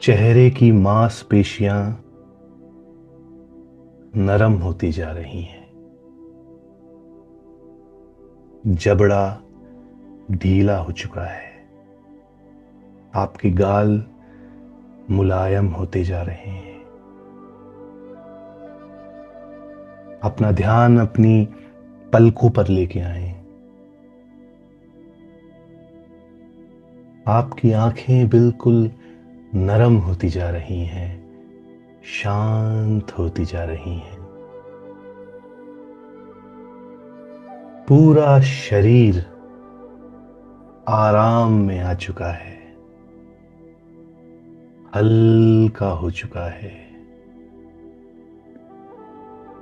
चेहरे की मांसपेशियां नरम होती जा रही हैं। जबड़ा ढीला हो चुका है। आपके गाल मुलायम होते जा रहे हैं। अपना ध्यान अपनी पलकों पर लेके आए। आपकी आंखें बिल्कुल नरम होती जा रही हैं, शांत होती जा रही हैं। पूरा शरीर आराम में आ चुका है, हल्का हो चुका है,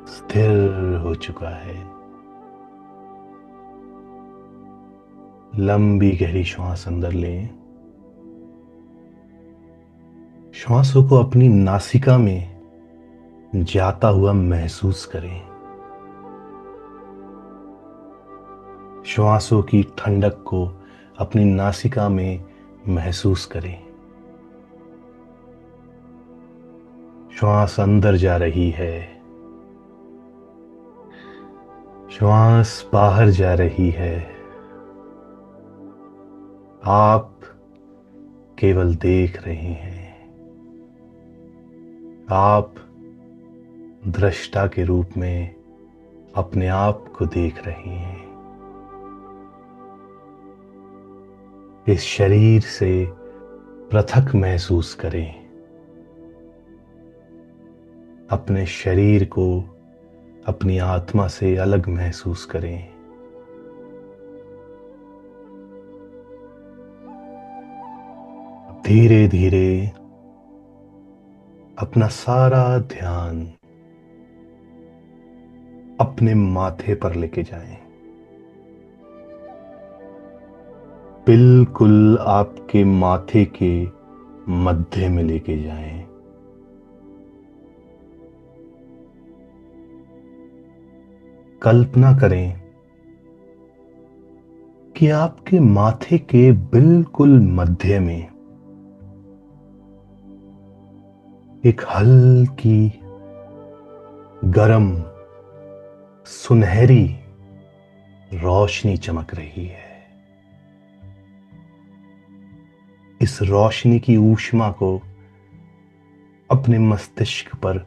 स्थिर हो चुका है। लंबी गहरी श्वास अंदर लें। श्वासों को अपनी नासिका में जाता हुआ महसूस करें। श्वासों की ठंडक को अपनी नासिका में महसूस करें। श्वास अंदर जा रही है, श्वास बाहर जा रही है। आप केवल देख रहे हैं। आप दृष्टा के रूप में अपने आप को देख रहे हैं। इस शरीर से पृथक महसूस करें। अपने शरीर को अपनी आत्मा से अलग महसूस करें। धीरे धीरे अपना सारा ध्यान अपने माथे पर लेके जाएं। बिल्कुल आपके माथे के मध्य में लेके जाएं। कल्पना करें कि आपके माथे के बिल्कुल मध्य में एक हल्की गरम सुनहरी रोशनी चमक रही है। इस रोशनी की ऊष्मा को अपने मस्तिष्क पर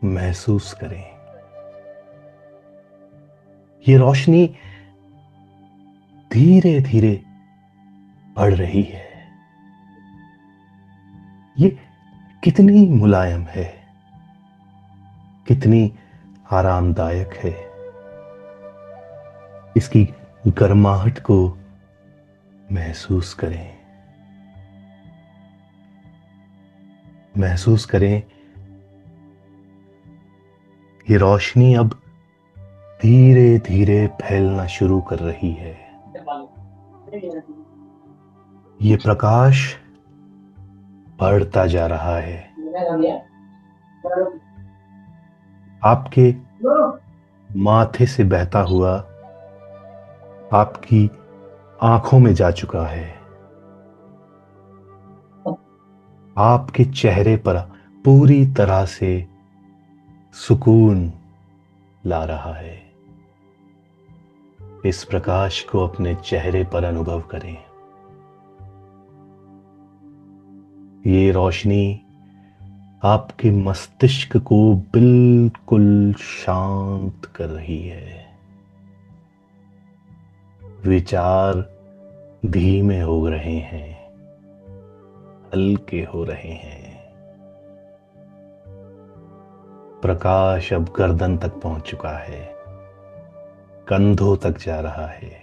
महसूस करें। ये रोशनी धीरे धीरे बढ़ रही है। ये कितनी मुलायम है, कितनी आरामदायक है। इसकी गर्माहट को महसूस करें। महसूस करें ये रोशनी अब धीरे धीरे फैलना शुरू कर रही है। ये प्रकाश बढ़ता जा रहा है। आपके माथे से बहता हुआ आपकी आंखों में जा चुका है। आपके चेहरे पर पूरी तरह से सुकून ला रहा है। इस प्रकाश को अपने चेहरे पर अनुभव करें। ये रोशनी आपके मस्तिष्क को बिल्कुल शांत कर रही है। विचार धीमे हो रहे हैं, हल्के हो रहे हैं। प्रकाश अब गर्दन तक पहुंच चुका है, कंधों तक जा रहा है।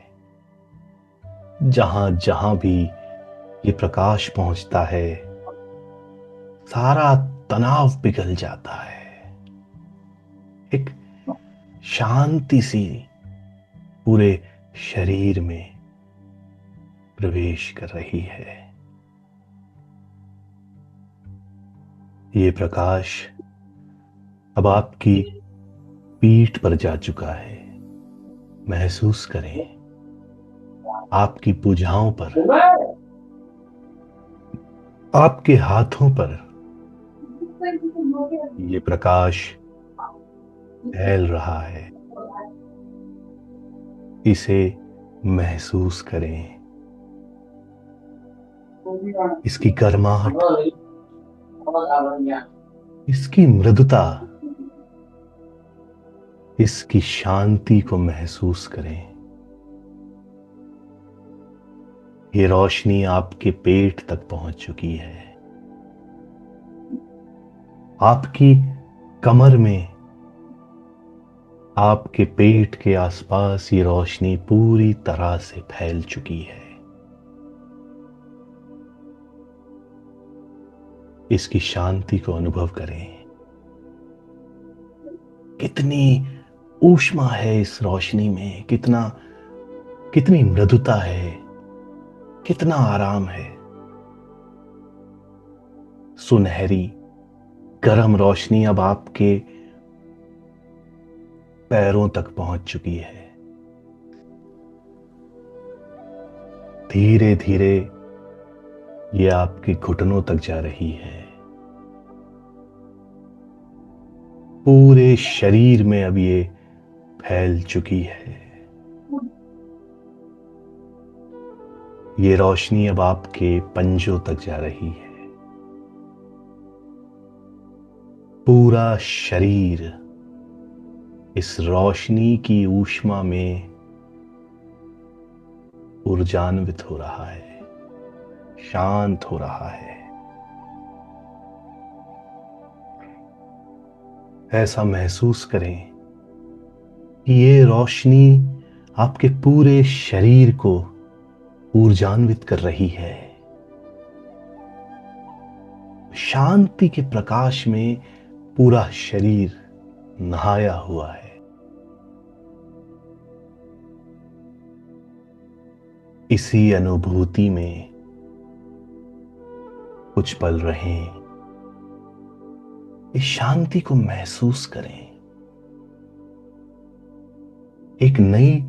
जहां जहां भी ये प्रकाश पहुंचता है, सारा तनाव पिघल जाता है। एक शांति सी पूरे शरीर में प्रवेश कर रही है। ये प्रकाश अब आपकी पीठ पर जा चुका है। महसूस करें आपकी भुजाओं पर, आपके हाथों पर ये प्रकाश फैल रहा है, इसे महसूस करें। इसकी गर्माहट, इसकी मृदुता, इसकी शांति को महसूस करें। ये रोशनी आपके पेट तक पहुंच चुकी है। आपकी कमर में, आपके पेट के आसपास ये रोशनी पूरी तरह से फैल चुकी है। इसकी शांति को अनुभव करें। कितनी ऊष्मा है इस रोशनी में, कितनी मृदुता है, कितना आराम है। सुनहरी गर्म रोशनी अब आपके पैरों तक पहुंच चुकी है। धीरे धीरे ये आपके घुटनों तक जा रही है। पूरे शरीर में अब ये फैल चुकी है। ये रोशनी अब आपके पंजों तक जा रही है। पूरा शरीर इस रोशनी की ऊष्मा में ऊर्जान्वित हो रहा है, शांत हो रहा है। ऐसा महसूस करें कि ये रोशनी आपके पूरे शरीर को ऊर्जान्वित कर रही है। शांति के प्रकाश में पूरा शरीर नहाया हुआ है। इसी अनुभूति में कुछ पल रहें। इस शांति को महसूस करें। एक नई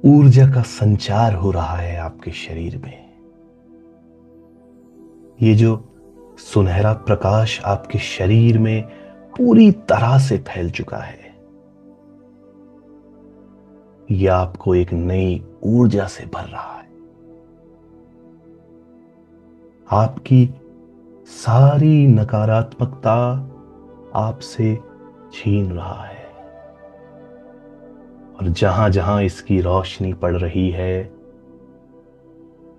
ऊर्जा का संचार हो रहा है आपके शरीर में। ये जो सुनहरा प्रकाश आपके शरीर में पूरी तरह से फैल चुका है, यह आपको एक नई ऊर्जा से भर रहा है। आपकी सारी नकारात्मकता आपसे छीन रहा है, और जहां जहां इसकी रोशनी पड़ रही है,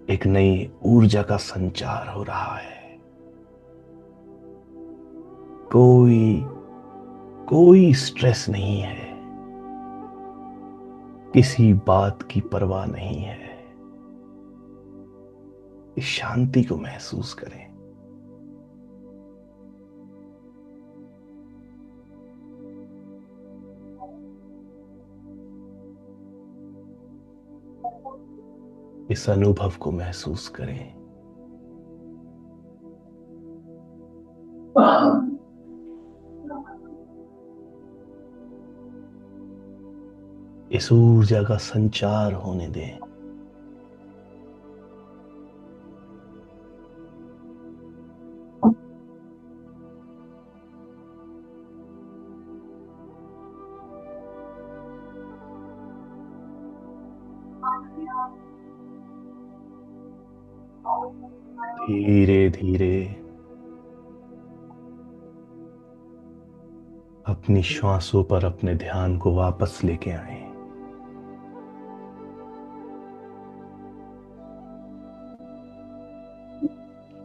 एक नई ऊर्जा का संचार हो रहा है। कोई स्ट्रेस नहीं है, किसी बात की परवाह नहीं है। इस शांति को महसूस करें। इस अनुभव को महसूस करें। इस ऊर्जा का संचार होने दें। धीरे धीरे अपनी श्वासों पर अपने ध्यान को वापस लेके आए।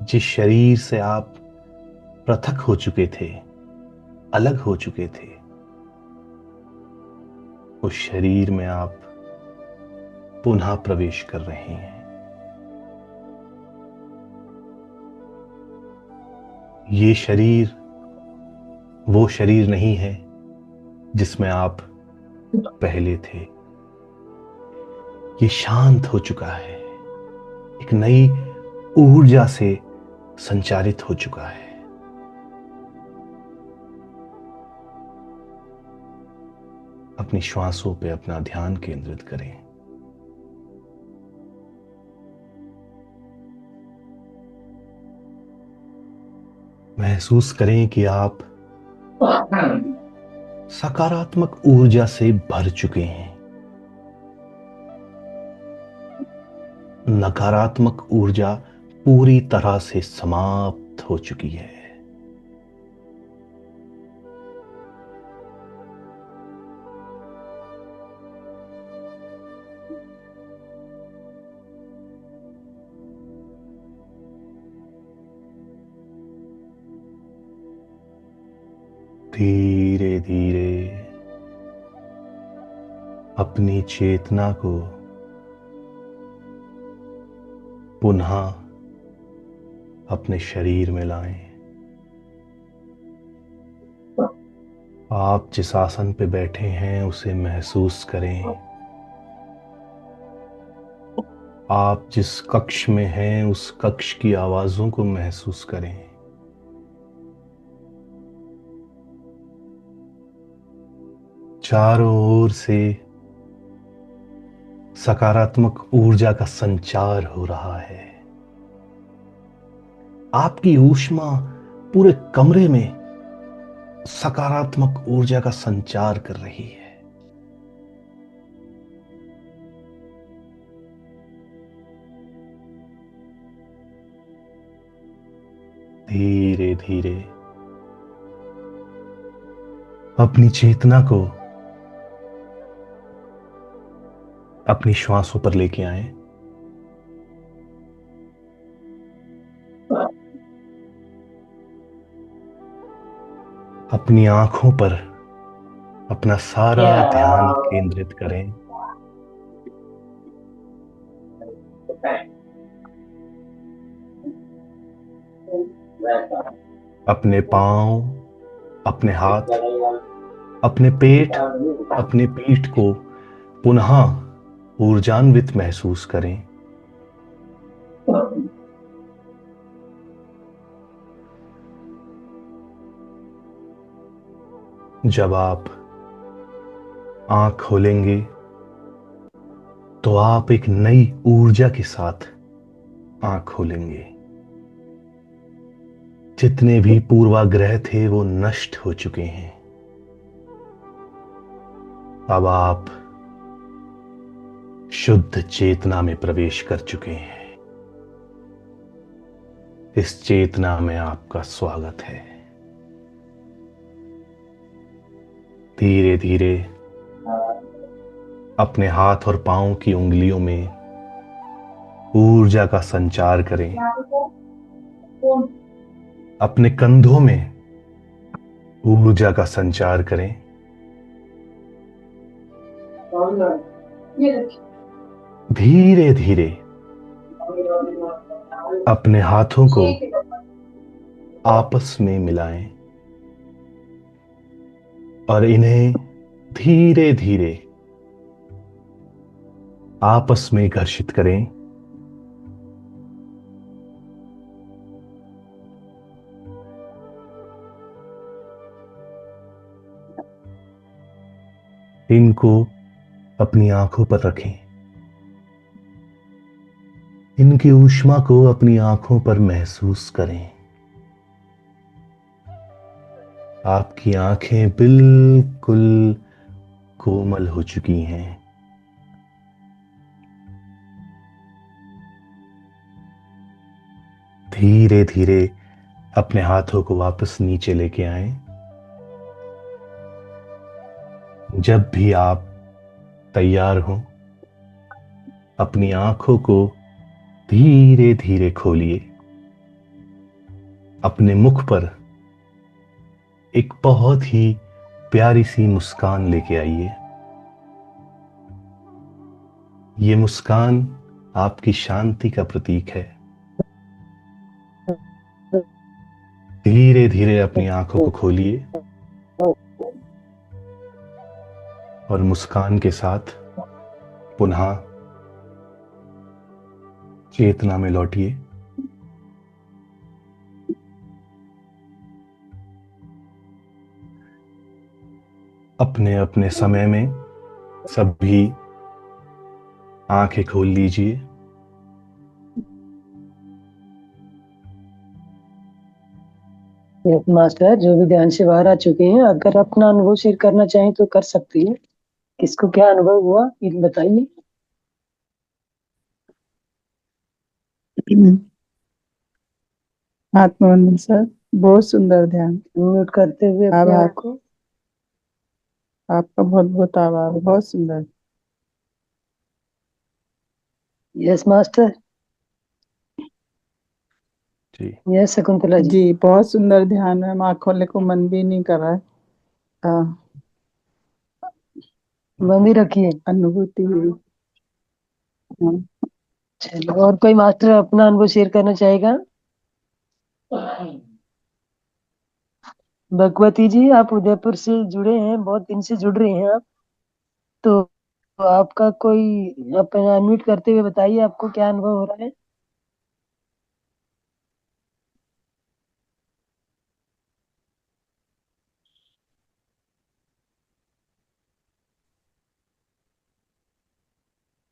जिस शरीर से आप पृथक हो चुके थे, अलग हो चुके थे, उस शरीर में आप पुनः प्रवेश कर रहे हैं। ये शरीर वो शरीर नहीं है जिसमें आप पहले थे। ये शांत हो चुका है, एक नई ऊर्जा से संचारित हो चुका है। अपनी श्वासों पे अपना ध्यान केंद्रित करें। महसूस करें कि आप सकारात्मक ऊर्जा से भर चुके हैं। नकारात्मक ऊर्जा पूरी तरह से समाप्त हो चुकी है। धीरे धीरे अपनी चेतना को पुनः अपने शरीर में लाएं। आप जिस आसन पे बैठे हैं उसे महसूस करें। आप जिस कक्ष में हैं उस कक्ष की आवाजों को महसूस करें। चारों ओर से सकारात्मक ऊर्जा का संचार हो रहा है। आपकी ऊष्मा पूरे कमरे में सकारात्मक ऊर्जा का संचार कर रही है। धीरे धीरे अपनी चेतना को अपनी श्वासों पर लेके आए। अपनी आंखों पर अपना सारा ध्यान केंद्रित करें। अपने पांव, अपने हाथ, अपने पेट, अपने पीठ को पुनः ऊर्जान्वित महसूस करें। जब आप आंख खोलेंगे तो आप एक नई ऊर्जा के साथ आंख खोलेंगे। जितने भी पूर्वाग्रह थे वो नष्ट हो चुके हैं। अब आप शुद्ध चेतना में प्रवेश कर चुके हैं। इस चेतना में आपका स्वागत है। धीरे धीरे अपने हाथ और पांव की उंगलियों में ऊर्जा का संचार करें। अपने कंधों में ऊर्जा का संचार करें। धीरे धीरे अपने हाथों को आपस में मिलाएं और इन्हें धीरे धीरे आपस में घर्षित करें। इनको अपनी आंखों पर रखें। इनकी ऊष्मा को अपनी आंखों पर महसूस करें। आपकी आंखें बिल्कुल कोमल हो चुकी हैं। धीरे धीरे अपने हाथों को वापस नीचे लेके आएं। जब भी आप तैयार हो अपनी आंखों को धीरे धीरे खोलिए। अपने मुख पर एक बहुत ही प्यारी सी मुस्कान लेके आइए। ये मुस्कान आपकी शांति का प्रतीक है। धीरे धीरे अपनी आंखों को खोलिए और मुस्कान के साथ पुनः चेतना में लौटिए। अपने अपने समय में सभी आंखें खोल लीजिए। यस मास्टर, जो भी ध्यान से बाहर आ चुके हैं अगर अपना अनुभव शेयर करना चाहें तो कर सकती है। किसको क्या अनुभव हुआ ये बताइए। आत्मबंधन सर, बहुत सुंदर ध्यान। म्यूट करते हुए अपने आभार, आप को। आपका बहुत बहुत आभार, बहुत सुंदर। Yes master. जी यस शकुंतला जी। जी, बहुत सुंदर ध्यान है, हम आँख खोलने को मन भी नहीं कर रहा है। बंद ही रखिए। अनुभूति हुई। हाँ, चलो, और कोई मास्टर अपना अनुभव शेयर करना चाहेगा? भगवती जी, आप उदयपुर से जुड़े हैं, बहुत दिन से जुड़ रहे हैं आप। तो आपका कोई अपना अनम्यूट करते हुए बताइए आपको क्या अनुभव हो रहा है।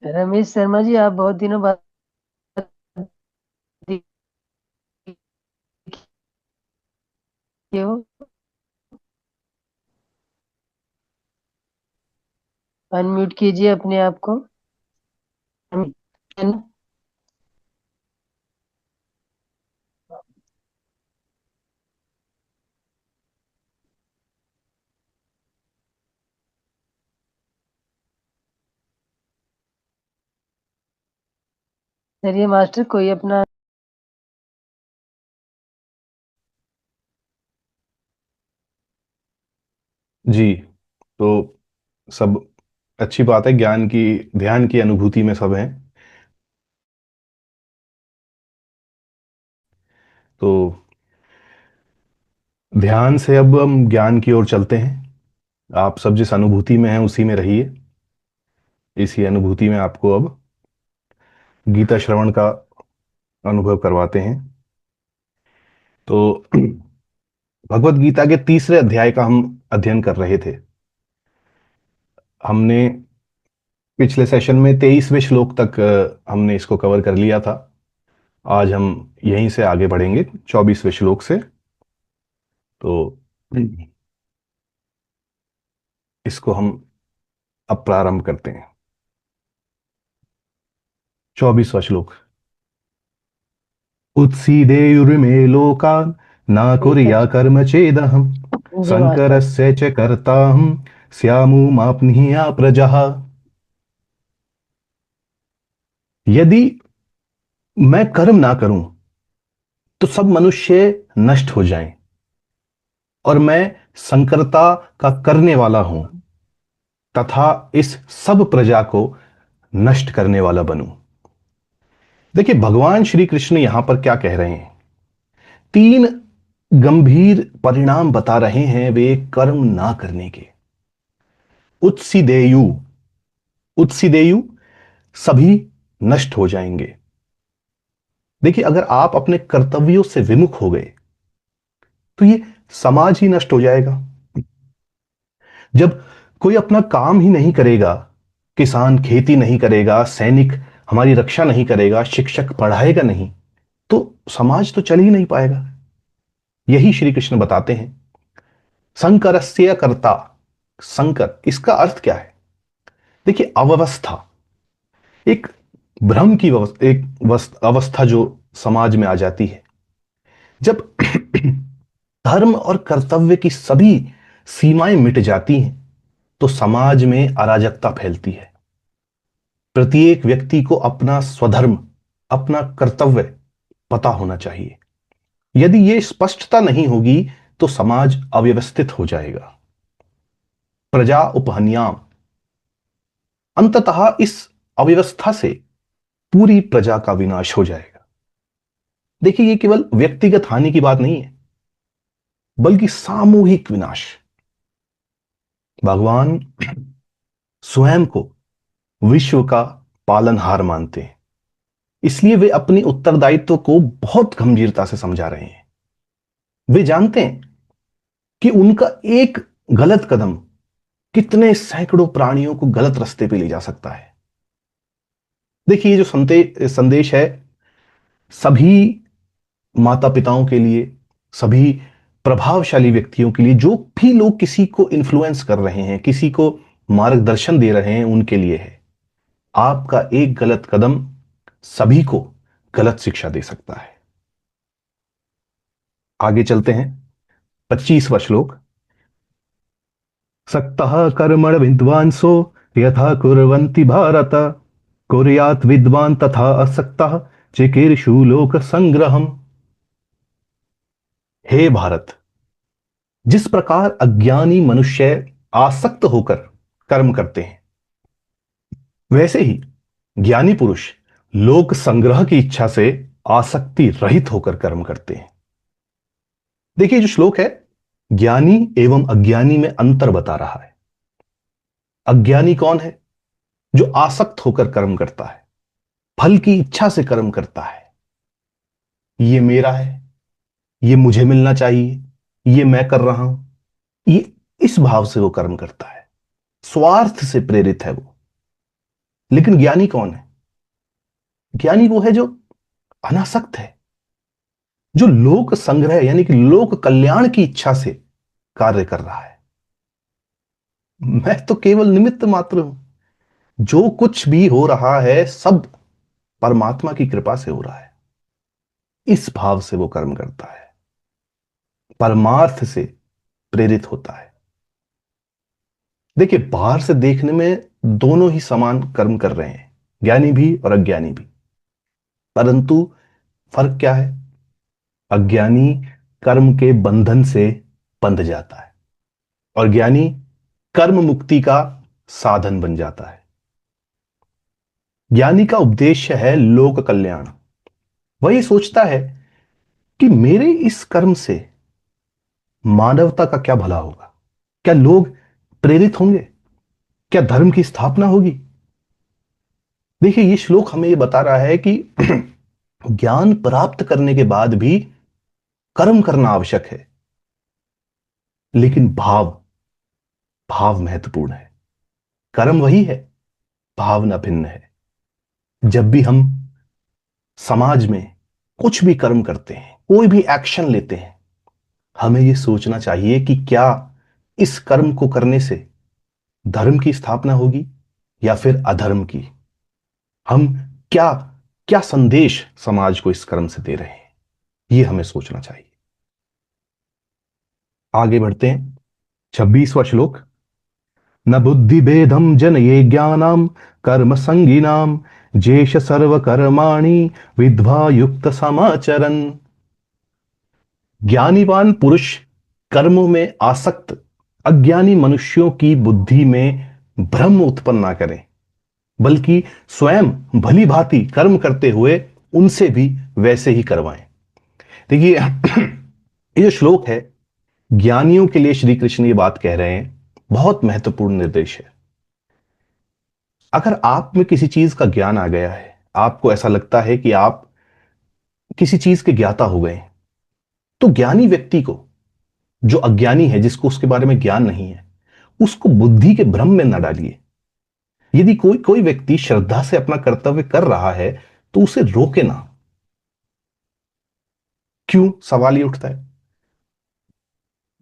रमेश शर्मा जी, आप बहुत दिनों बाद दिखे हो। अनम्यूट कीजिए अपने आप को। चलिए मास्टर, कोई अपना। जी। तो सब अच्छी बात है, ज्ञान की ध्यान की अनुभूति में सब हैं। तो ध्यान से अब हम ज्ञान की ओर चलते हैं। आप सब जिस अनुभूति में हैं उसी में रहिए। इसी अनुभूति में आपको अब गीता श्रवण का अनुभव करवाते हैं। तो भगवत गीता के तीसरे अध्याय का हम अध्ययन कर रहे थे। हमने पिछले सेशन में 23वें श्लोक तक हमने इसको कवर कर लिया था। आज हम यहीं से आगे बढ़ेंगे 24वें श्लोक से। तो इसको हम अब प्रारंभ करते हैं। 24वां श्लोक। उत्सीदेयुर्मे लोकान् न कुर्या कर्म चेदहम् जी मास्टर। शंकरस्य च कर्ताहम् स्यामुमाप्नुया प्रजः। यदि मैं कर्म ना करूं तो सब मनुष्य नष्ट हो जाएं, और मैं संकरता का करने वाला हूं तथा इस सब प्रजा को नष्ट करने वाला बनूं। देखिए, भगवान श्री कृष्ण यहां पर क्या कह रहे हैं। तीन गंभीर परिणाम बता रहे हैं वे कर्म ना करने के। उत्सिदेयु, उत्सिदेयु सभी नष्ट हो जाएंगे। देखिए, अगर आप अपने कर्तव्यों से विमुख हो गए तो ये समाज ही नष्ट हो जाएगा। जब कोई अपना काम ही नहीं करेगा, किसान खेती नहीं करेगा, सैनिक हमारी रक्षा नहीं करेगा, शिक्षक पढ़ाएगा नहीं, तो समाज तो चल ही नहीं पाएगा। यही श्री कृष्ण बताते हैं। संकरस्य कर्ता, संकर इसका अर्थ क्या है। देखिए, अव्यवस्था, एक भ्रम की अवस्था जो समाज में आ जाती है जब धर्म और कर्तव्य की सभी सीमाएं मिट जाती हैं तो समाज में अराजकता फैलती है। प्रत्येक व्यक्ति को अपना स्वधर्म, अपना कर्तव्य पता होना चाहिए। यदि यह स्पष्टता नहीं होगी तो समाज अव्यवस्थित हो जाएगा। प्रजा उपहन्याम, अंततः इस अव्यवस्था से पूरी प्रजा का विनाश हो जाएगा। देखिए, यह केवल व्यक्तिगत हानि की बात नहीं है बल्कि सामूहिक विनाश। भगवान स्वयं को विश्व का पालनहार मानते हैं, इसलिए वे अपनी उत्तरदायित्व को बहुत गंभीरता से समझा रहे हैं। वे जानते हैं कि उनका एक गलत कदम कितने सैकड़ों प्राणियों को गलत रास्ते पे ले जा सकता है। देखिए, ये जो संदेश है सभी माता पिताओं के लिए, सभी प्रभावशाली व्यक्तियों के लिए, जो भी लोग किसी को इन्फ्लुएंस कर रहे हैं, किसी को मार्गदर्शन दे रहे हैं, उनके लिए है। आपका एक गलत कदम सभी को गलत शिक्षा दे सकता है। आगे चलते हैं। 25वां श्लोक। सक्तः कर्मण विद्वांसो यथा कुर्वन्ति भारत कुर्यात् विद्वान तथा असक्तः चिकीर्षु लोक संग्रहम। हे भारत, जिस प्रकार अज्ञानी मनुष्य आसक्त होकर कर्म करते हैं, वैसे ही ज्ञानी पुरुष लोक संग्रह की इच्छा से आसक्ति रहित होकर कर्म करते हैं। देखिए, जो श्लोक है ज्ञानी एवं अज्ञानी में अंतर बता रहा है। अज्ञानी कौन है? जो आसक्त होकर कर्म करता है, फल की इच्छा से कर्म करता है। ये मेरा है, ये मुझे मिलना चाहिए, ये मैं कर रहा हूं, ये इस भाव से वो कर्म करता है, स्वार्थ से प्रेरित है वो। लेकिन ज्ञानी कौन है? ज्ञानी वो है जो अनासक्त है, जो लोक संग्रह यानी कि लोक कल्याण की इच्छा से कार्य कर रहा है। मैं तो केवल निमित्त मात्र हूं, जो कुछ भी हो रहा है सब परमात्मा की कृपा से हो रहा है। इस भाव से वो कर्म करता है, परमार्थ से प्रेरित होता है। देखिए, बाहर से देखने में दोनों ही समान कर्म कर रहे हैं, ज्ञानी भी और अज्ञानी भी, परंतु फर्क क्या है? अज्ञानी कर्म के बंधन से बंध जाता है और ज्ञानी कर्म मुक्ति का साधन बन जाता है। ज्ञानी का उद्देश्य है लोक कल्याण। वह ये सोचता है कि मेरे इस कर्म से मानवता का क्या भला होगा, क्या लोग प्रेरित होंगे, क्या धर्म की स्थापना होगी। देखिए, ये श्लोक हमें ये बता रहा है कि ज्ञान प्राप्त करने के बाद भी कर्म करना आवश्यक है, लेकिन भाव भाव महत्वपूर्ण है। कर्म वही है, भावना भिन्न है। जब भी हम समाज में कुछ भी कर्म करते हैं, कोई भी एक्शन लेते हैं, हमें यह सोचना चाहिए कि क्या इस कर्म को करने से धर्म की स्थापना होगी या फिर अधर्म की। हम क्या क्या संदेश समाज को इस कर्म से दे रहे हैं, यह हमें सोचना चाहिए। आगे बढ़ते हैं। 26वां श्लोक। न बुद्धि भेदम जनये ज्ञानाम कर्म संगिनाम जेष सर्व कर्माणि विद्वा युक्त समाचरन। ज्ञानीवान पुरुष कर्मों में आसक्त अज्ञानी मनुष्यों की बुद्धि में भ्रम उत्पन्न ना करें, बल्कि स्वयं भली भांति कर्म करते हुए उनसे भी वैसे ही करवाएं। देखिए, ये जो श्लोक है, ज्ञानियों के लिए श्री कृष्ण ये बात कह रहे हैं, बहुत महत्वपूर्ण निर्देश है। अगर आप में किसी चीज का ज्ञान आ गया है, आपको ऐसा लगता है कि आप किसी चीज के ज्ञाता हो गए, तो ज्ञानी व्यक्ति को, जो अज्ञानी है, जिसको उसके बारे में ज्ञान नहीं है, उसको बुद्धि के भ्रम में न डालिए। यदि कोई कोई व्यक्ति श्रद्धा से अपना कर्तव्य कर रहा है तो उसे रोके ना। क्यों? सवाल ये उठता है।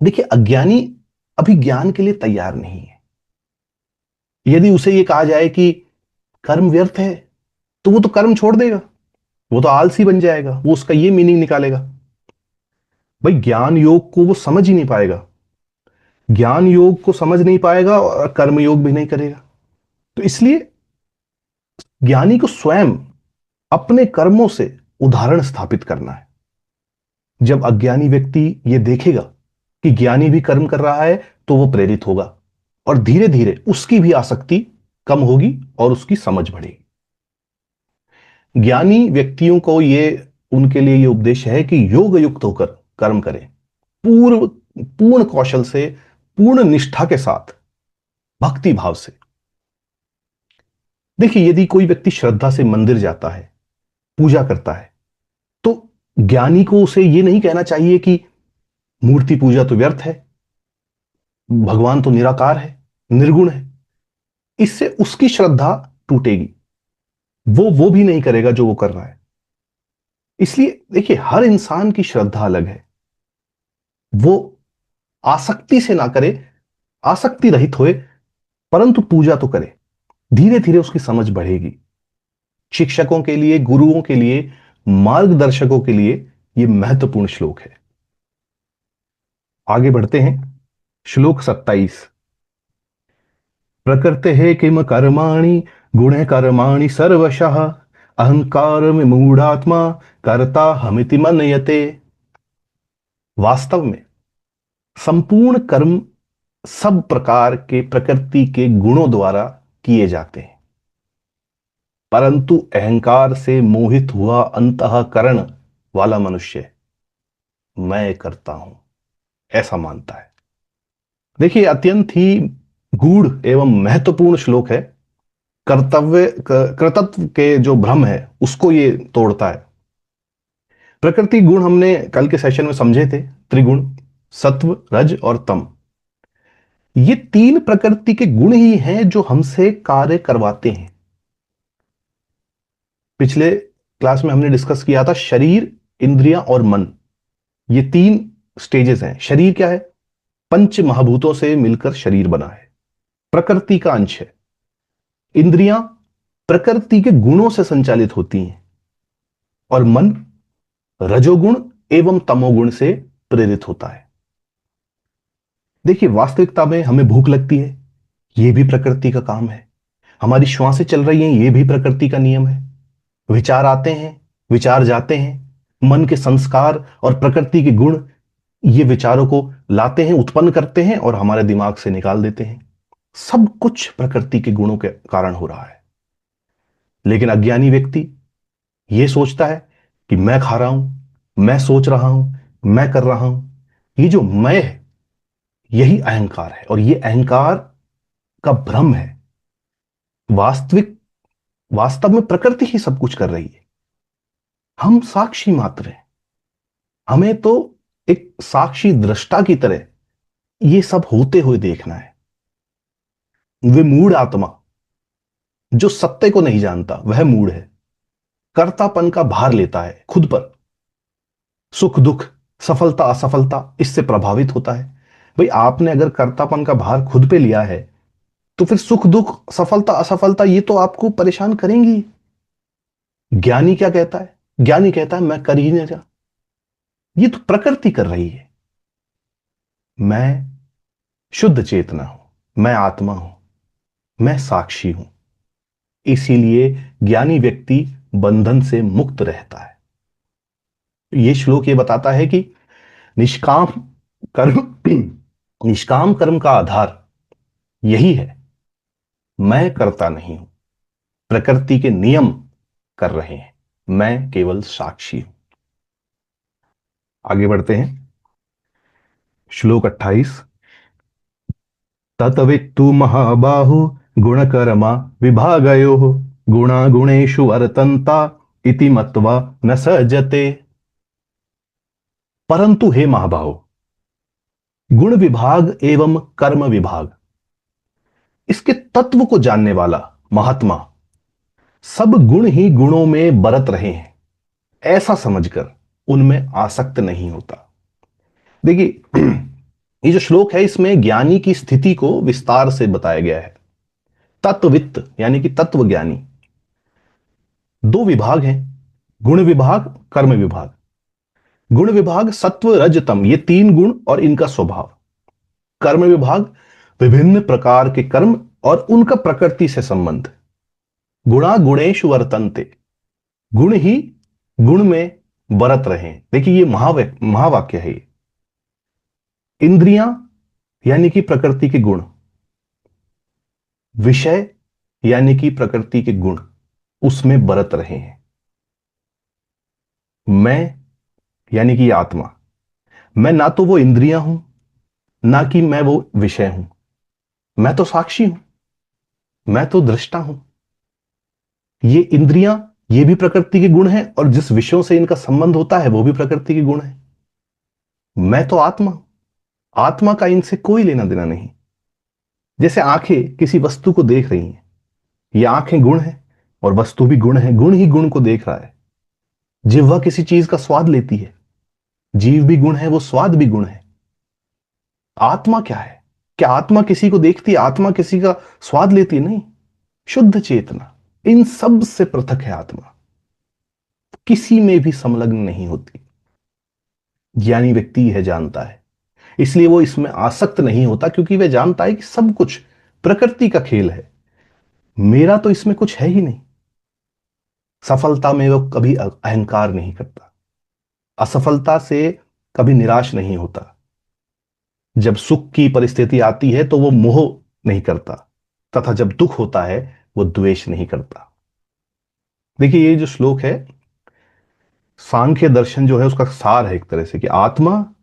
देखिए, अज्ञानी अभी ज्ञान के लिए तैयार नहीं है। यदि उसे यह कहा जाए कि कर्म व्यर्थ है, तो वो तो कर्म छोड़ देगा, वो तो आलसी बन जाएगा, वो उसका ये मीनिंग निकालेगा। भाई, ज्ञान योग को वो समझ ही नहीं पाएगा, ज्ञान योग को समझ नहीं पाएगा और कर्म योग भी नहीं करेगा। तो इसलिए ज्ञानी को स्वयं अपने कर्मों से उदाहरण स्थापित करना है। जब अज्ञानी व्यक्ति यह देखेगा कि ज्ञानी भी कर्म कर रहा है, तो वो प्रेरित होगा और धीरे धीरे उसकी भी आसक्ति कम होगी और उसकी समझ बढ़ेगी। ज्ञानी व्यक्तियों को उनके लिए यह उपदेश है कि योग युक्त होकर कर्म करें, पूर्ण कौशल से, पूर्ण निष्ठा के साथ, भक्ति भाव से। देखिए, यदि कोई व्यक्ति श्रद्धा से मंदिर जाता है, पूजा करता है, तो ज्ञानी को उसे यह नहीं कहना चाहिए कि मूर्ति पूजा तो व्यर्थ है, भगवान तो निराकार है, निर्गुण है। इससे उसकी श्रद्धा टूटेगी, वो भी नहीं करेगा जो वो कर रहा है। इसलिए देखिए, हर इंसान की श्रद्धा अलग है। वो आसक्ति से ना करे, आसक्ति रहित होए, परंतु पूजा तो करे। धीरे धीरे उसकी समझ बढ़ेगी। शिक्षकों के लिए, गुरुओं के लिए, मार्गदर्शकों के लिए यह महत्वपूर्ण श्लोक है। आगे बढ़ते हैं। श्लोक 27। प्रकृते किम कर्माणि गुणे कर्माणि सर्वशः अहंकार मूढ़ात्मा कर्ता हमिति मन्यते। वास्तव में संपूर्ण कर्म सब प्रकार के प्रकृति के गुणों द्वारा किए जाते हैं, परंतु अहंकार से मोहित हुआ अंतःकरण वाला मनुष्य मैं करता हूं ऐसा मानता है। देखिए, अत्यंत ही गूढ़ एवं महत्वपूर्ण श्लोक है। कर्तव्य के जो भ्रम है उसको ये तोड़ता है। प्रकृति गुण हमने कल के सेशन में समझे थे, त्रिगुण, सत्व, रज और तम। ये तीन प्रकृति के गुण ही हैं जो हमसे कार्य करवाते हैं। पिछले क्लास में हमने डिस्कस किया था शरीर, इंद्रियां और मन, ये तीन स्टेजेस हैं। शरीर क्या है? पंच महाभूतों से मिलकर शरीर बना है, प्रकृति का अंश है। इंद्रियां प्रकृति के गुणों से संचालित होती हैं और मन रजोगुण एवं तमोगुण से प्रेरित होता है। देखिए, वास्तविकता में हमें भूख लगती है, यह भी प्रकृति का काम है। हमारी श्वासें चल रही हैं, यह भी प्रकृति का नियम है। विचार आते हैं, विचार जाते हैं, मन के संस्कार और प्रकृति के गुण ये विचारों को लाते हैं, उत्पन्न करते हैं और हमारे दिमाग से निकाल देते हैं। सब कुछ प्रकृति के गुणों के कारण हो रहा है। लेकिन अज्ञानी व्यक्ति यह सोचता है कि मैं खा रहा हूं, मैं सोच रहा हूं, मैं कर रहा हूं। ये जो मैं है यही अहंकार है और यह अहंकार का भ्रम है। वास्तव में प्रकृति ही सब कुछ कर रही है, हम साक्षी मात्र हैं। हमें तो एक साक्षी दृष्टा की तरह ये सब होते हुए देखना है। वे मूढ़ आत्मा जो सत्य को नहीं जानता वह मूढ़ है, कर्तापन का भार लेता है खुद पर। सुख दुख, सफलता असफलता इससे प्रभावित होता है। भाई, आपने अगर कर्तापन का भार खुद पे लिया है तो फिर सुख दुख, सफलता असफलता ये तो आपको परेशान करेंगी। ज्ञानी क्या कहता है? ज्ञानी कहता है मैं कर ही नहीं रहा, ये तो प्रकृति कर रही है। मैं शुद्ध चेतना हूं, मैं आत्मा हूं, मैं साक्षी हूं। इसीलिए ज्ञानी व्यक्ति बंधन से मुक्त रहता है। यह श्लोक ये बताता है कि निष्काम कर्म निष्काम कर्म का आधार यही है, मैं करता नहीं हूं, प्रकृति के नियम कर रहे हैं, मैं केवल साक्षी हूं। आगे बढ़ते हैं। श्लोक 28। ततवित्तु महाबाहु गुणकर्मा विभागयो गुणा गुणेषु वर्तन्ता इति मत्वा न सजते। परंतु हे महाबाहो, गुण विभाग एवं कर्म विभाग, इसके तत्व को जानने वाला महात्मा सब गुण ही गुणों में बरत रहे हैं ऐसा समझकर उनमें आसक्त नहीं होता। देखिए, ये जो श्लोक है इसमें ज्ञानी की स्थिति को विस्तार से बताया गया है। तत्ववित्त यानी कि तत्व ज्ञानी, दो विभाग हैं, गुण विभाग, कर्म विभाग। गुण विभाग सत्व रज तम, ये तीन गुण और इनका स्वभाव। कर्म विभाग विभिन्न प्रकार के कर्म और उनका प्रकृति से संबंध। गुणा गुणेषु वर्तन्ते, गुण ही गुण में बरत रहे हैं। देखिए, ये महावाक्य है। इंद्रियां यानी कि प्रकृति के गुण, विषय यानी कि प्रकृति के गुण उसमें बरत रहे हैं। मैं यानी कि आत्मा, मैं ना तो वो इंद्रियां हूं ना कि मैं वो विषय हूं, मैं तो साक्षी हूं, मैं तो दृष्टा हूं। ये इंद्रियां ये भी प्रकृति के गुण हैं और जिस विषयों से इनका संबंध होता है वो भी प्रकृति के गुण है। मैं तो आत्मा, आत्मा का इनसे कोई लेना देना नहीं। जैसे आंखें किसी वस्तु को देख रही हैं, ये आंखें गुण है और वस्तु भी गुण है, गुण ही गुण को देख रहा है। जिह्वा किसी चीज का स्वाद लेती है, जीव भी गुण है, वो स्वाद भी गुण है। आत्मा क्या है? क्या आत्मा किसी को देखती है? आत्मा किसी का स्वाद लेती है? नहीं। शुद्ध चेतना इन सब से पृथक है। आत्मा किसी में भी संलग्न नहीं होती। ज्ञानी व्यक्ति यह जानता है, इसलिए वो इसमें आसक्त नहीं होता, क्योंकि वह जानता है कि सब कुछ प्रकृति का खेल है, मेरा तो इसमें कुछ है ही नहीं। सफलता में वो कभी अहंकार नहीं करता, असफलता से कभी निराश नहीं होता, जब सुख की परिस्थिति आती है तो वो मोह नहीं करता, तथा जब दुख होता है वो द्वेष नहीं करता। देखिए, ये जो श्लोक है, सांख्य दर्शन जो है उसका सार है एक तरह से, कि आत्मा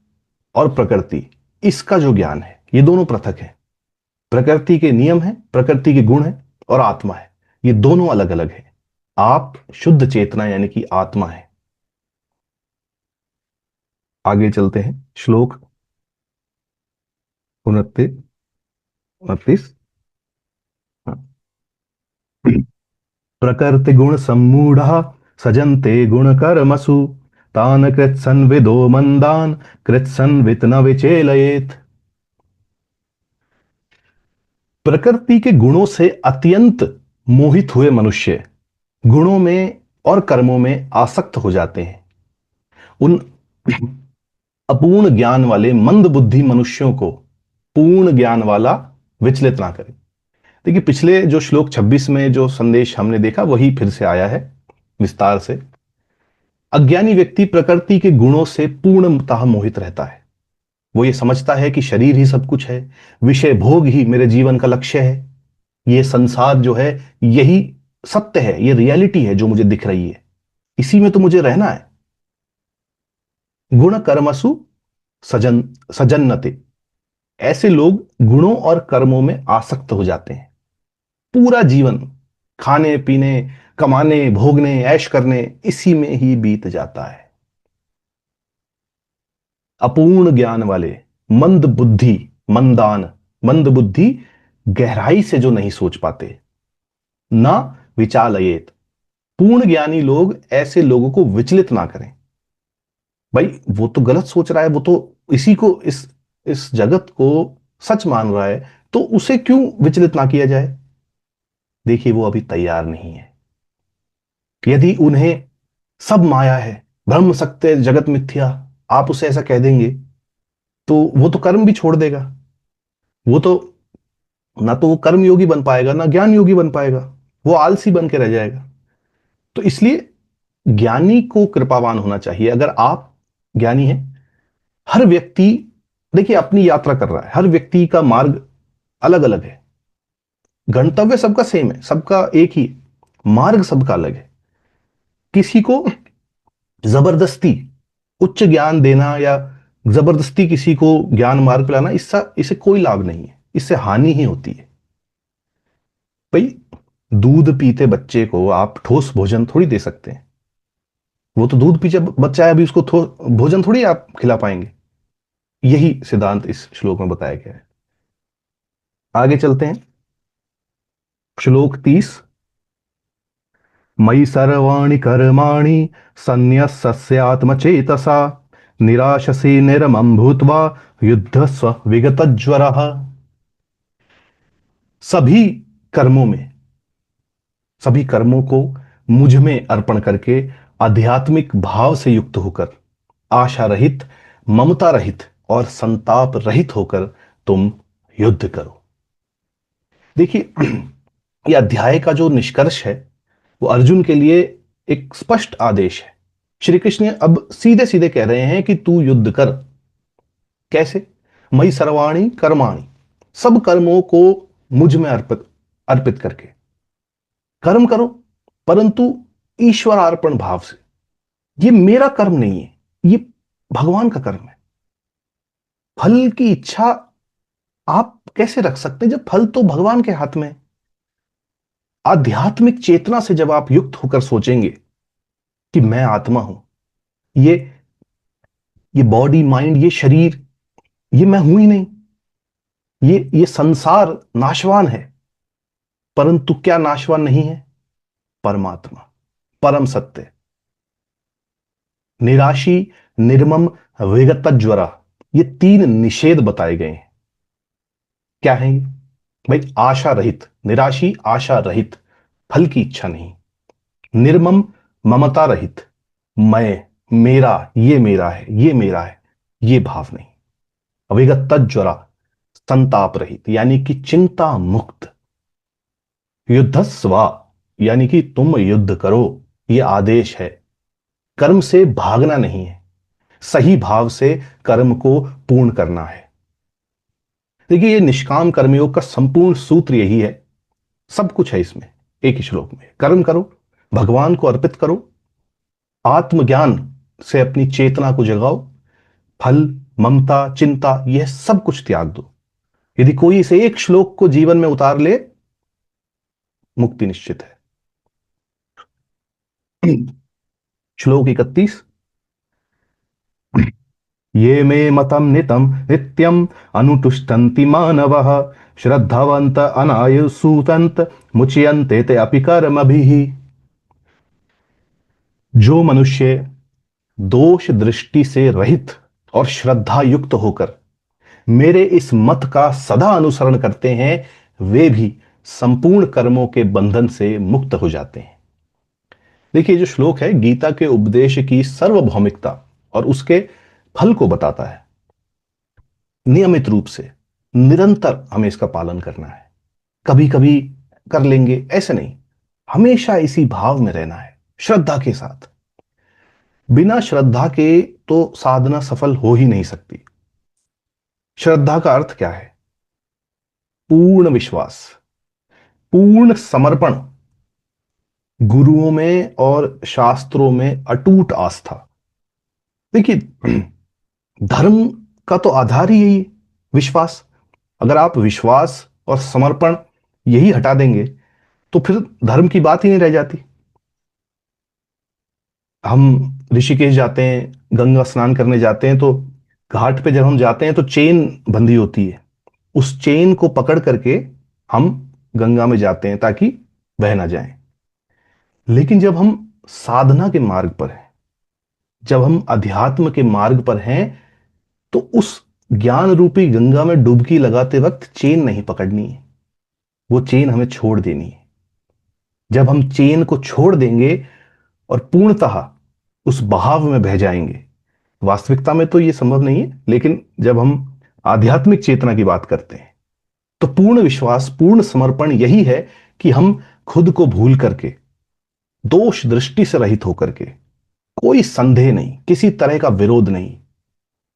और प्रकृति, इसका जो ज्ञान है, ये दोनों पृथक है। प्रकृति के नियम है, प्रकृति के गुण है, और आत्मा है, ये दोनों अलग अलग है। आप शुद्ध चेतना यानी कि आत्मा है। आगे चलते हैं, श्लोक 29 29। प्रकृति गुण सम्मूढ़ सजन्ते गुण कर्मसु तान कृत्सन विदो मंदान कृत्सन वित न विचेलयेत। प्रकृति के गुणों से अत्यंत मोहित हुए मनुष्य गुणों में और कर्मों में आसक्त हो जाते हैं। उन अपूर्ण ज्ञान वाले मंद बुद्धि मनुष्यों को पूर्ण ज्ञान वाला विचलित ना करे। देखिए, पिछले जो श्लोक 26 में जो संदेश हमने देखा वही फिर से आया है विस्तार से। अज्ञानी व्यक्ति प्रकृति के गुणों से पूर्णतः मोहित रहता है। वो ये समझता है कि शरीर ही सब कुछ है, विषय भोग ही मेरे जीवन का लक्ष्य है, ये संसार जो है यही सत्य है, ये रियलिटी है जो मुझे दिख रही है, इसी में तो मुझे रहना है। गुण कर्मसु सजन्नते, ऐसे लोग गुणों और कर्मों में आसक्त हो जाते हैं। पूरा जीवन खाने पीने, कमाने, भोगने, ऐश करने, इसी में ही बीत जाता है। अपूर्ण ज्ञान वाले मंद बुद्धि, मंद बुद्धि गहराई से जो नहीं सोच पाते, ना विचालयेत, पूर्ण ज्ञानी लोग ऐसे लोगों को विचलित ना करें। भाई, वो तो गलत सोच रहा है, वो तो इसी को इस जगत को सच मान रहा है, तो उसे क्यों विचलित ना किया जाए? देखिए, वो अभी तैयार नहीं है। यदि उन्हें सब माया है, ब्रह्म सत्य, जगत मिथ्या, आप उसे ऐसा कह देंगे तो वो तो कर्म भी छोड़ देगा। वो तो ना तो वो कर्म योगी बन पाएगा, ना ज्ञान योगी बन पाएगा, वो आलसी बन के रह जाएगा। तो इसलिए ज्ञानी को कृपावान होना चाहिए। अगर आप ज्ञानी हैं, हर व्यक्ति देखिए अपनी यात्रा कर रहा है, हर व्यक्ति का मार्ग अलग अलग है, गंतव्य सबका सेम है, सबका एक ही, मार्ग सबका अलग है। किसी को जबरदस्ती उच्च ज्ञान देना या जबरदस्ती किसी को ज्ञान मार्ग पे लाना, इससे कोई लाभ नहीं है, इससे हानि ही होती है। भाई, दूध पीते बच्चे को आप ठोस भोजन थोड़ी दे सकते हैं। वो तो दूध पीछे बच्चा है, अभी उसको भोजन थोड़ी आप खिला पाएंगे। यही सिद्धांत इस श्लोक में बताया गया है। आगे चलते हैं, श्लोक 30। मयि सर्वाणि कर्माणि सन्न्यस्यात्मचेतसा निराशसे निर्मम भूत्वा युद्धस्व विगतज्वरः। सभी कर्मों में, सभी कर्मों को मुझ में अर्पण करके आध्यात्मिक भाव से युक्त होकर, आशा रहित, ममता रहित और संताप रहित होकर तुम युद्ध करो। देखिए, यह अध्याय का जो निष्कर्ष है वो अर्जुन के लिए एक स्पष्ट आदेश है। श्री कृष्ण अब सीधे सीधे कह रहे हैं कि तू युद्ध कर। कैसे? मयि सर्वाणि कर्माणि, सब कर्मों को मुझ में अर्पित अर्पित करके कर्म करो, परंतु ईश्वरार्पण भाव से। ये मेरा कर्म नहीं है, ये भगवान का कर्म है। फल की इच्छा आप कैसे रख सकते हैं जब फल तो भगवान के हाथ में है? आध्यात्मिक चेतना से जब आप युक्त होकर सोचेंगे कि मैं आत्मा हूं, ये ये बॉडी, माइंड, ये शरीर, ये मैं हूं ही नहीं, ये संसार नाशवान है, परंतु क्या नाशवान नहीं है? परमात्मा, परम सत्य। निराशी निर्मम विगत ज्वरा, ये 3 निषेध बताए गए हैं। क्या है ये? भाई, आशा रहित, निराशी आशा रहित, फल की इच्छा नहीं। निर्मम, ममता रहित, मैं, मेरा, ये मेरा है, ये भाव नहीं। अविगत तज्ज्वरा, संताप रहित, यानी कि चिंता मुक्त। युद्धस्वा, यानी कि तुम युद्ध करो, ये आदेश है। कर्म से भागना नहीं है, सही भाव से कर्म को पूर्ण करना है। देखिए, ये निष्काम कर्मयोग का संपूर्ण सूत्र यही है। सब कुछ है इसमें, एक ही श्लोक में। कर्म करो, भगवान को अर्पित करो, आत्मज्ञान से अपनी चेतना को जगाओ, फल, ममता, चिंता, यह सब कुछ त्याग दो। यदि कोई इसे एक श्लोक को जीवन में उतार ले, मुक्ति निश्चित है। श्लोक 31। ये मे मतम नितम नित्यम अनुतुष्टन्ति मानवः श्रद्धवन्त अनायुसूतन्त मुच्यन्ते ते अपि कर्मभिः। जो मनुष्य दोष दृष्टि से रहित और श्रद्धा युक्त होकर मेरे इस मत का सदा अनुसरण करते हैं, वे भी संपूर्ण कर्मों के बंधन से मुक्त हो जाते हैं। देखिए, जो श्लोक है गीता के उपदेश की सार्वभौमिकता और उसके फल को बताता है। नियमित रूप से, निरंतर हमें इसका पालन करना है। कभी कभी कर लेंगे ऐसे नहीं, हमेशा इसी भाव में रहना है, श्रद्धा के साथ। बिना श्रद्धा के तो साधना सफल हो ही नहीं सकती। श्रद्धा का अर्थ क्या है? पूर्ण विश्वास, पूर्ण समर्पण, गुरुओं में और शास्त्रों में अटूट आस्था। देखिए, धर्म का तो आधार ही यही है, विश्वास। अगर आप विश्वास और समर्पण यही हटा देंगे तो फिर धर्म की बात ही नहीं रह जाती। हम ऋषिकेश जाते हैं, गंगा स्नान करने जाते हैं, तो घाट पे जब हम जाते हैं तो चेन बंधी होती है। उस चेन को पकड़ करके हम गंगा में जाते हैं ताकि बह ना जाएं। लेकिन जब हम साधना के मार्ग पर हैं, जब हम अध्यात्म के मार्ग पर हैं, तो उस ज्ञान रूपी गंगा में डुबकी लगाते वक्त चेन नहीं पकड़नी है, वो चेन हमें छोड़ देनी है। जब हम चेन को छोड़ देंगे और पूर्णतः उस बहाव में बह जाएंगे, वास्तविकता में तो यह संभव नहीं है, लेकिन जब हम आध्यात्मिक चेतना की बात करते हैं तो पूर्ण विश्वास, पूर्ण समर्पण यही है कि हम खुद को भूल करके, दोष दृष्टि से रहित होकर के, कोई संदेह नहीं, किसी तरह का विरोध नहीं।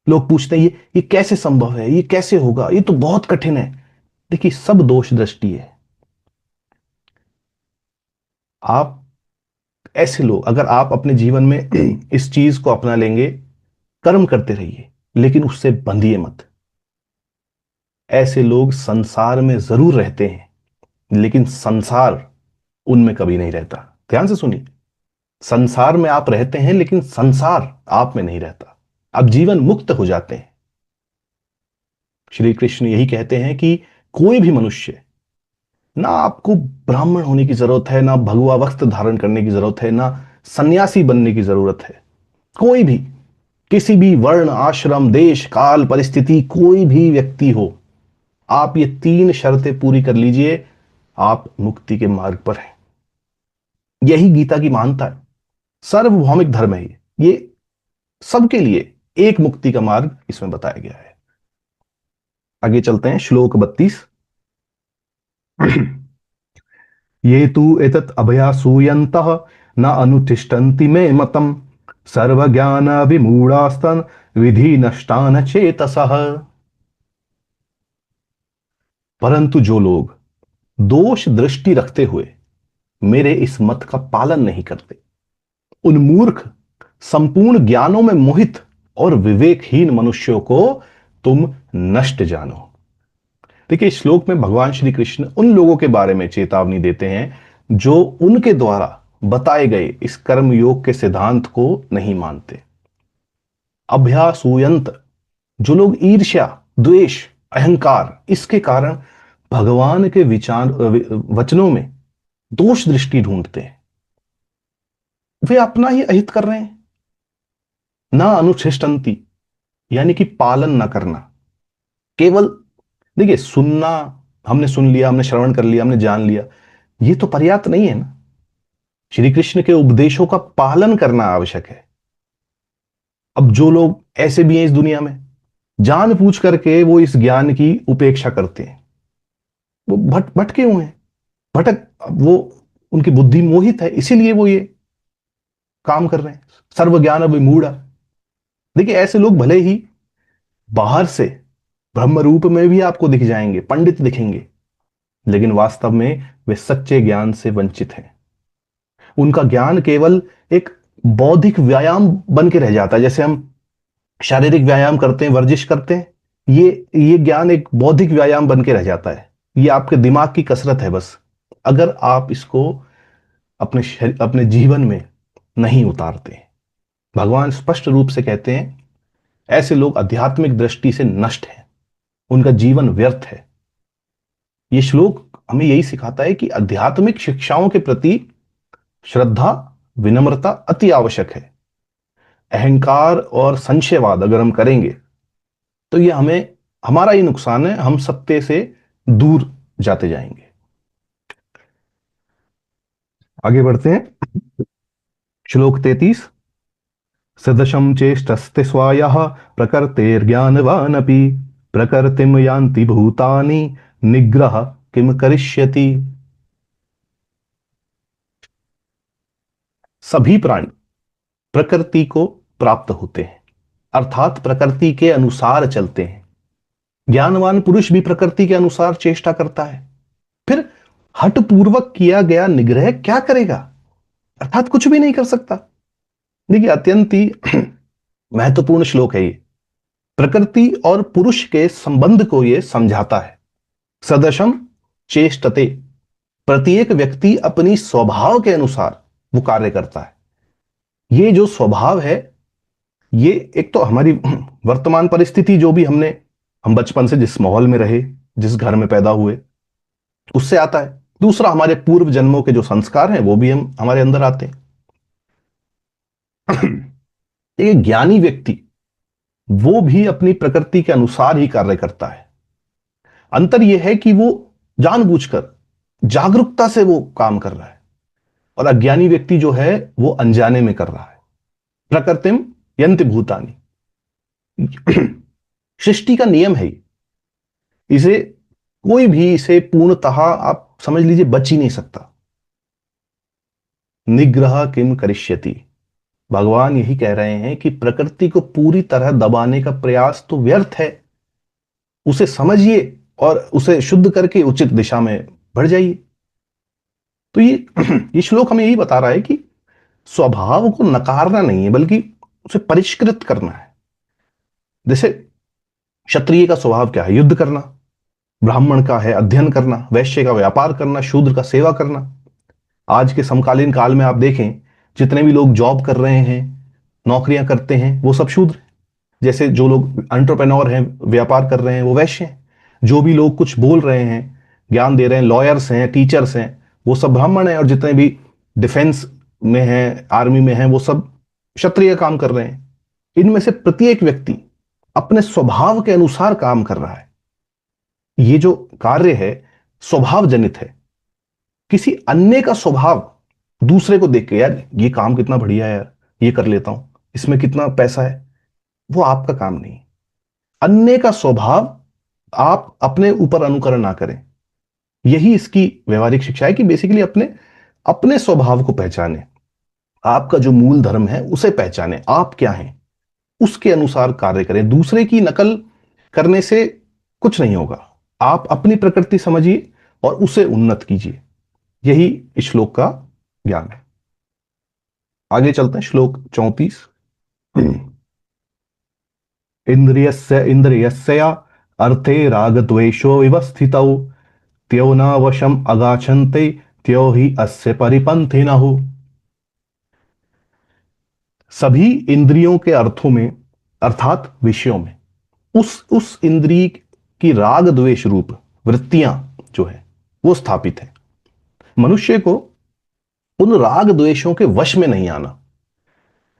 लोग पूछते हैं ये कैसे संभव है, ये कैसे होगा, ये तो बहुत कठिन है। देखिए, सब दोष दृष्टि है। आप ऐसे लोग, अगर आप अपने जीवन में इस चीज को अपना लेंगे, कर्म करते रहिए लेकिन उससे बंधिए मत। ऐसे लोग संसार में जरूर रहते हैं लेकिन संसार उनमें कभी नहीं रहता। ध्यान से सुनिए, संसार में आप रहते हैं लेकिन संसार आप में नहीं रहता। आप जीवन मुक्त हो जाते हैं। श्री कृष्ण यही कहते हैं कि कोई भी मनुष्य, ना आपको ब्राह्मण होने की जरूरत है, ना भगवा वस्त्र धारण करने की जरूरत है, ना सन्यासी बनने की जरूरत है। कोई भी, किसी भी वर्ण, आश्रम, देश, काल, परिस्थिति, कोई भी व्यक्ति हो, आप ये 3 शर्तें पूरी कर लीजिए, आप मुक्ति के मार्ग पर हैं। यही गीता की महानता है। सार्वभौमिक धर्म है ये सबके लिए एक मुक्ति का मार्ग इसमें बताया गया है। आगे चलते हैं, श्लोक 32। ये तु एतत् अभयासूयन्तः न अनुतिष्ठन्ति मे मतम् सर्वज्ञान विमूढ़ास्तन विधि नष्टान चेतसः। परंतु जो लोग दोष दृष्टि रखते हुए मेरे इस मत का पालन नहीं करते, उन मूर्ख, संपूर्ण ज्ञानों में मोहित और विवेकहीन मनुष्यों को तुम नष्ट जानो। देखिए, इस श्लोक में भगवान श्री कृष्ण उन लोगों के बारे में चेतावनी देते हैं जो उनके द्वारा बताए गए इस कर्म योग के सिद्धांत को नहीं मानते। अभ्यासूयंत, जो लोग ईर्ष्या, द्वेष, अहंकार, इसके कारण भगवान के विचार वचनों में दोष दृष्टि ढूंढते हैं, वे अपना ही अहित कर रहे हैं। ना अनुष्ठन्ति, यानी कि पालन ना करना। केवल देखिए, सुनना, हमने सुन लिया, हमने श्रवण कर लिया, हमने जान लिया, ये तो पर्याप्त नहीं है ना। श्री कृष्ण के उपदेशों का पालन करना आवश्यक है। अब जो लोग ऐसे भी हैं इस दुनिया में, जानबूझ करके वो इस ज्ञान की उपेक्षा करते हैं, वो भटके हुए हैं, भटक वो उनकी बुद्धि मोहित है, इसीलिए वो ये काम कर रहे हैं। सर्व ज्ञान विमूढ़। देखिए, ऐसे लोग भले ही बाहर से ब्रह्म रूप में भी आपको दिख जाएंगे, पंडित दिखेंगे, लेकिन वास्तव में वे सच्चे ज्ञान से वंचित हैं। उनका ज्ञान केवल एक बौद्धिक व्यायाम बन के रह जाता है। जैसे हम शारीरिक व्यायाम करते हैं, वर्जिश करते हैं, ये ज्ञान एक बौद्धिक व्यायाम बन के रह जाता है। ये आपके दिमाग की कसरत है बस, अगर आप इसको अपने जीवन में नहीं उतारते। भगवान स्पष्ट रूप से कहते हैं, ऐसे लोग आध्यात्मिक दृष्टि से नष्ट हैं, उनका जीवन व्यर्थ है। यह श्लोक हमें यही सिखाता है कि आध्यात्मिक शिक्षाओं के प्रति श्रद्धा, विनम्रता अति आवश्यक है। अहंकार और संशयवाद अगर हम करेंगे तो ये हमारा ही नुकसान है, हम सत्य से दूर जाते जाएंगे। आगे बढ़ते हैं। श्लोक 33। सदशम चेष्टस्ते स्वायः प्रकृतेर्ज्ञानवानपि प्रकृतिम यान्ति भूतानि निग्रह किम करिष्यति। सभी प्राणी प्रकृति को प्राप्त होते हैं, अर्थात प्रकृति के अनुसार चलते हैं। ज्ञानवान पुरुष भी प्रकृति के अनुसार चेष्टा करता है, फिर हठपूर्वक किया गया निग्रह क्या करेगा, अर्थात कुछ भी नहीं कर सकता। देखिए, अत्यंत ही महत्वपूर्ण श्लोक है ये। प्रकृति और पुरुष के संबंध को यह समझाता है। सदशम चेष्टते, प्रत्येक व्यक्ति अपनी स्वभाव के अनुसार वो कार्य करता है। ये जो स्वभाव है, ये एक तो हमारी वर्तमान परिस्थिति, जो भी हम बचपन से जिस माहौल में रहे, जिस घर में पैदा हुए, उससे आता है। दूसरा, हमारे पूर्व जन्मों के जो संस्कार हैं वो भी हमारे अंदर आते हैं। एक ज्ञानी व्यक्ति वो भी अपनी प्रकृति के अनुसार ही कार्य करता है। अंतर यह है कि वो जानबूझकर जागरूकता से वो काम कर रहा है, और अज्ञानी व्यक्ति जो है वो अनजाने में कर रहा है। प्रकृतिम यन्ति भूतानि, सृष्टि का नियम है। इसे कोई भी इसे पूर्णतः आप समझ लीजिए बच ही नहीं सकता। निग्रह किम करिष्यति, भगवान यही कह रहे हैं कि प्रकृति को पूरी तरह दबाने का प्रयास तो व्यर्थ है। उसे समझिए और उसे शुद्ध करके उचित दिशा में बढ़ जाइए। तो ये श्लोक हमें यही बता रहा है कि स्वभाव को नकारना नहीं है, बल्कि उसे परिष्कृत करना है। जैसे क्षत्रिय का स्वभाव क्या है? युद्ध करना। ब्राह्मण का है अध्ययन करना, वैश्य का व्यापार करना, शूद्र का सेवा करना। आज के समकालीन काल में आप देखें, जितने भी लोग जॉब कर रहे हैं, नौकरियां करते हैं, वो सब शूद्र हैं। जैसे जो लोग एंटरप्रेन्योर हैं, व्यापार कर रहे हैं, वो वैश्य हैं। जो भी लोग कुछ बोल रहे हैं, ज्ञान दे रहे हैं, लॉयर्स हैं, टीचर्स हैं, वो सब ब्राह्मण हैं। और जितने भी डिफेंस में हैं, आर्मी में हैं, वो सब क्षत्रिय काम कर रहे हैं। इनमें से प्रत्येक व्यक्ति अपने स्वभाव के अनुसार काम कर रहा है। ये जो कार्य है स्वभाव जनित है। किसी अन्य का स्वभाव दूसरे को देख के, यार ये काम कितना बढ़िया है यार, ये कर लेता हूं, इसमें कितना पैसा है, वो आपका काम नहीं। अन्य का स्वभाव आप अपने ऊपर अनुकरण ना करें। यही इसकी व्यवहारिक शिक्षा है कि बेसिकली अपने अपने स्वभाव को पहचाने, आपका जो मूल धर्म है उसे पहचाने, आप क्या हैं उसके अनुसार कार्य करें। दूसरे की नकल करने से कुछ नहीं होगा। आप अपनी प्रकृति समझिए और उसे उन्नत कीजिए। यही इस श्लोक का ज्ञान है। आगे चलते हैं। श्लोक 34। इंद्रियस्य इंद्रियस्या अर्थे राग द्वेषो विवस्थितौ त्यो न वशम अगाछन्ते त्यो ही अस्य परिपंथिनः। सभी इंद्रियों के अर्थों में, अर्थात विषयों में, उस इंद्रिय की राग द्वेष रूप वृत्तियां जो है वो स्थापित है। मनुष्य को उन राग द्वेषों के वश में नहीं आना,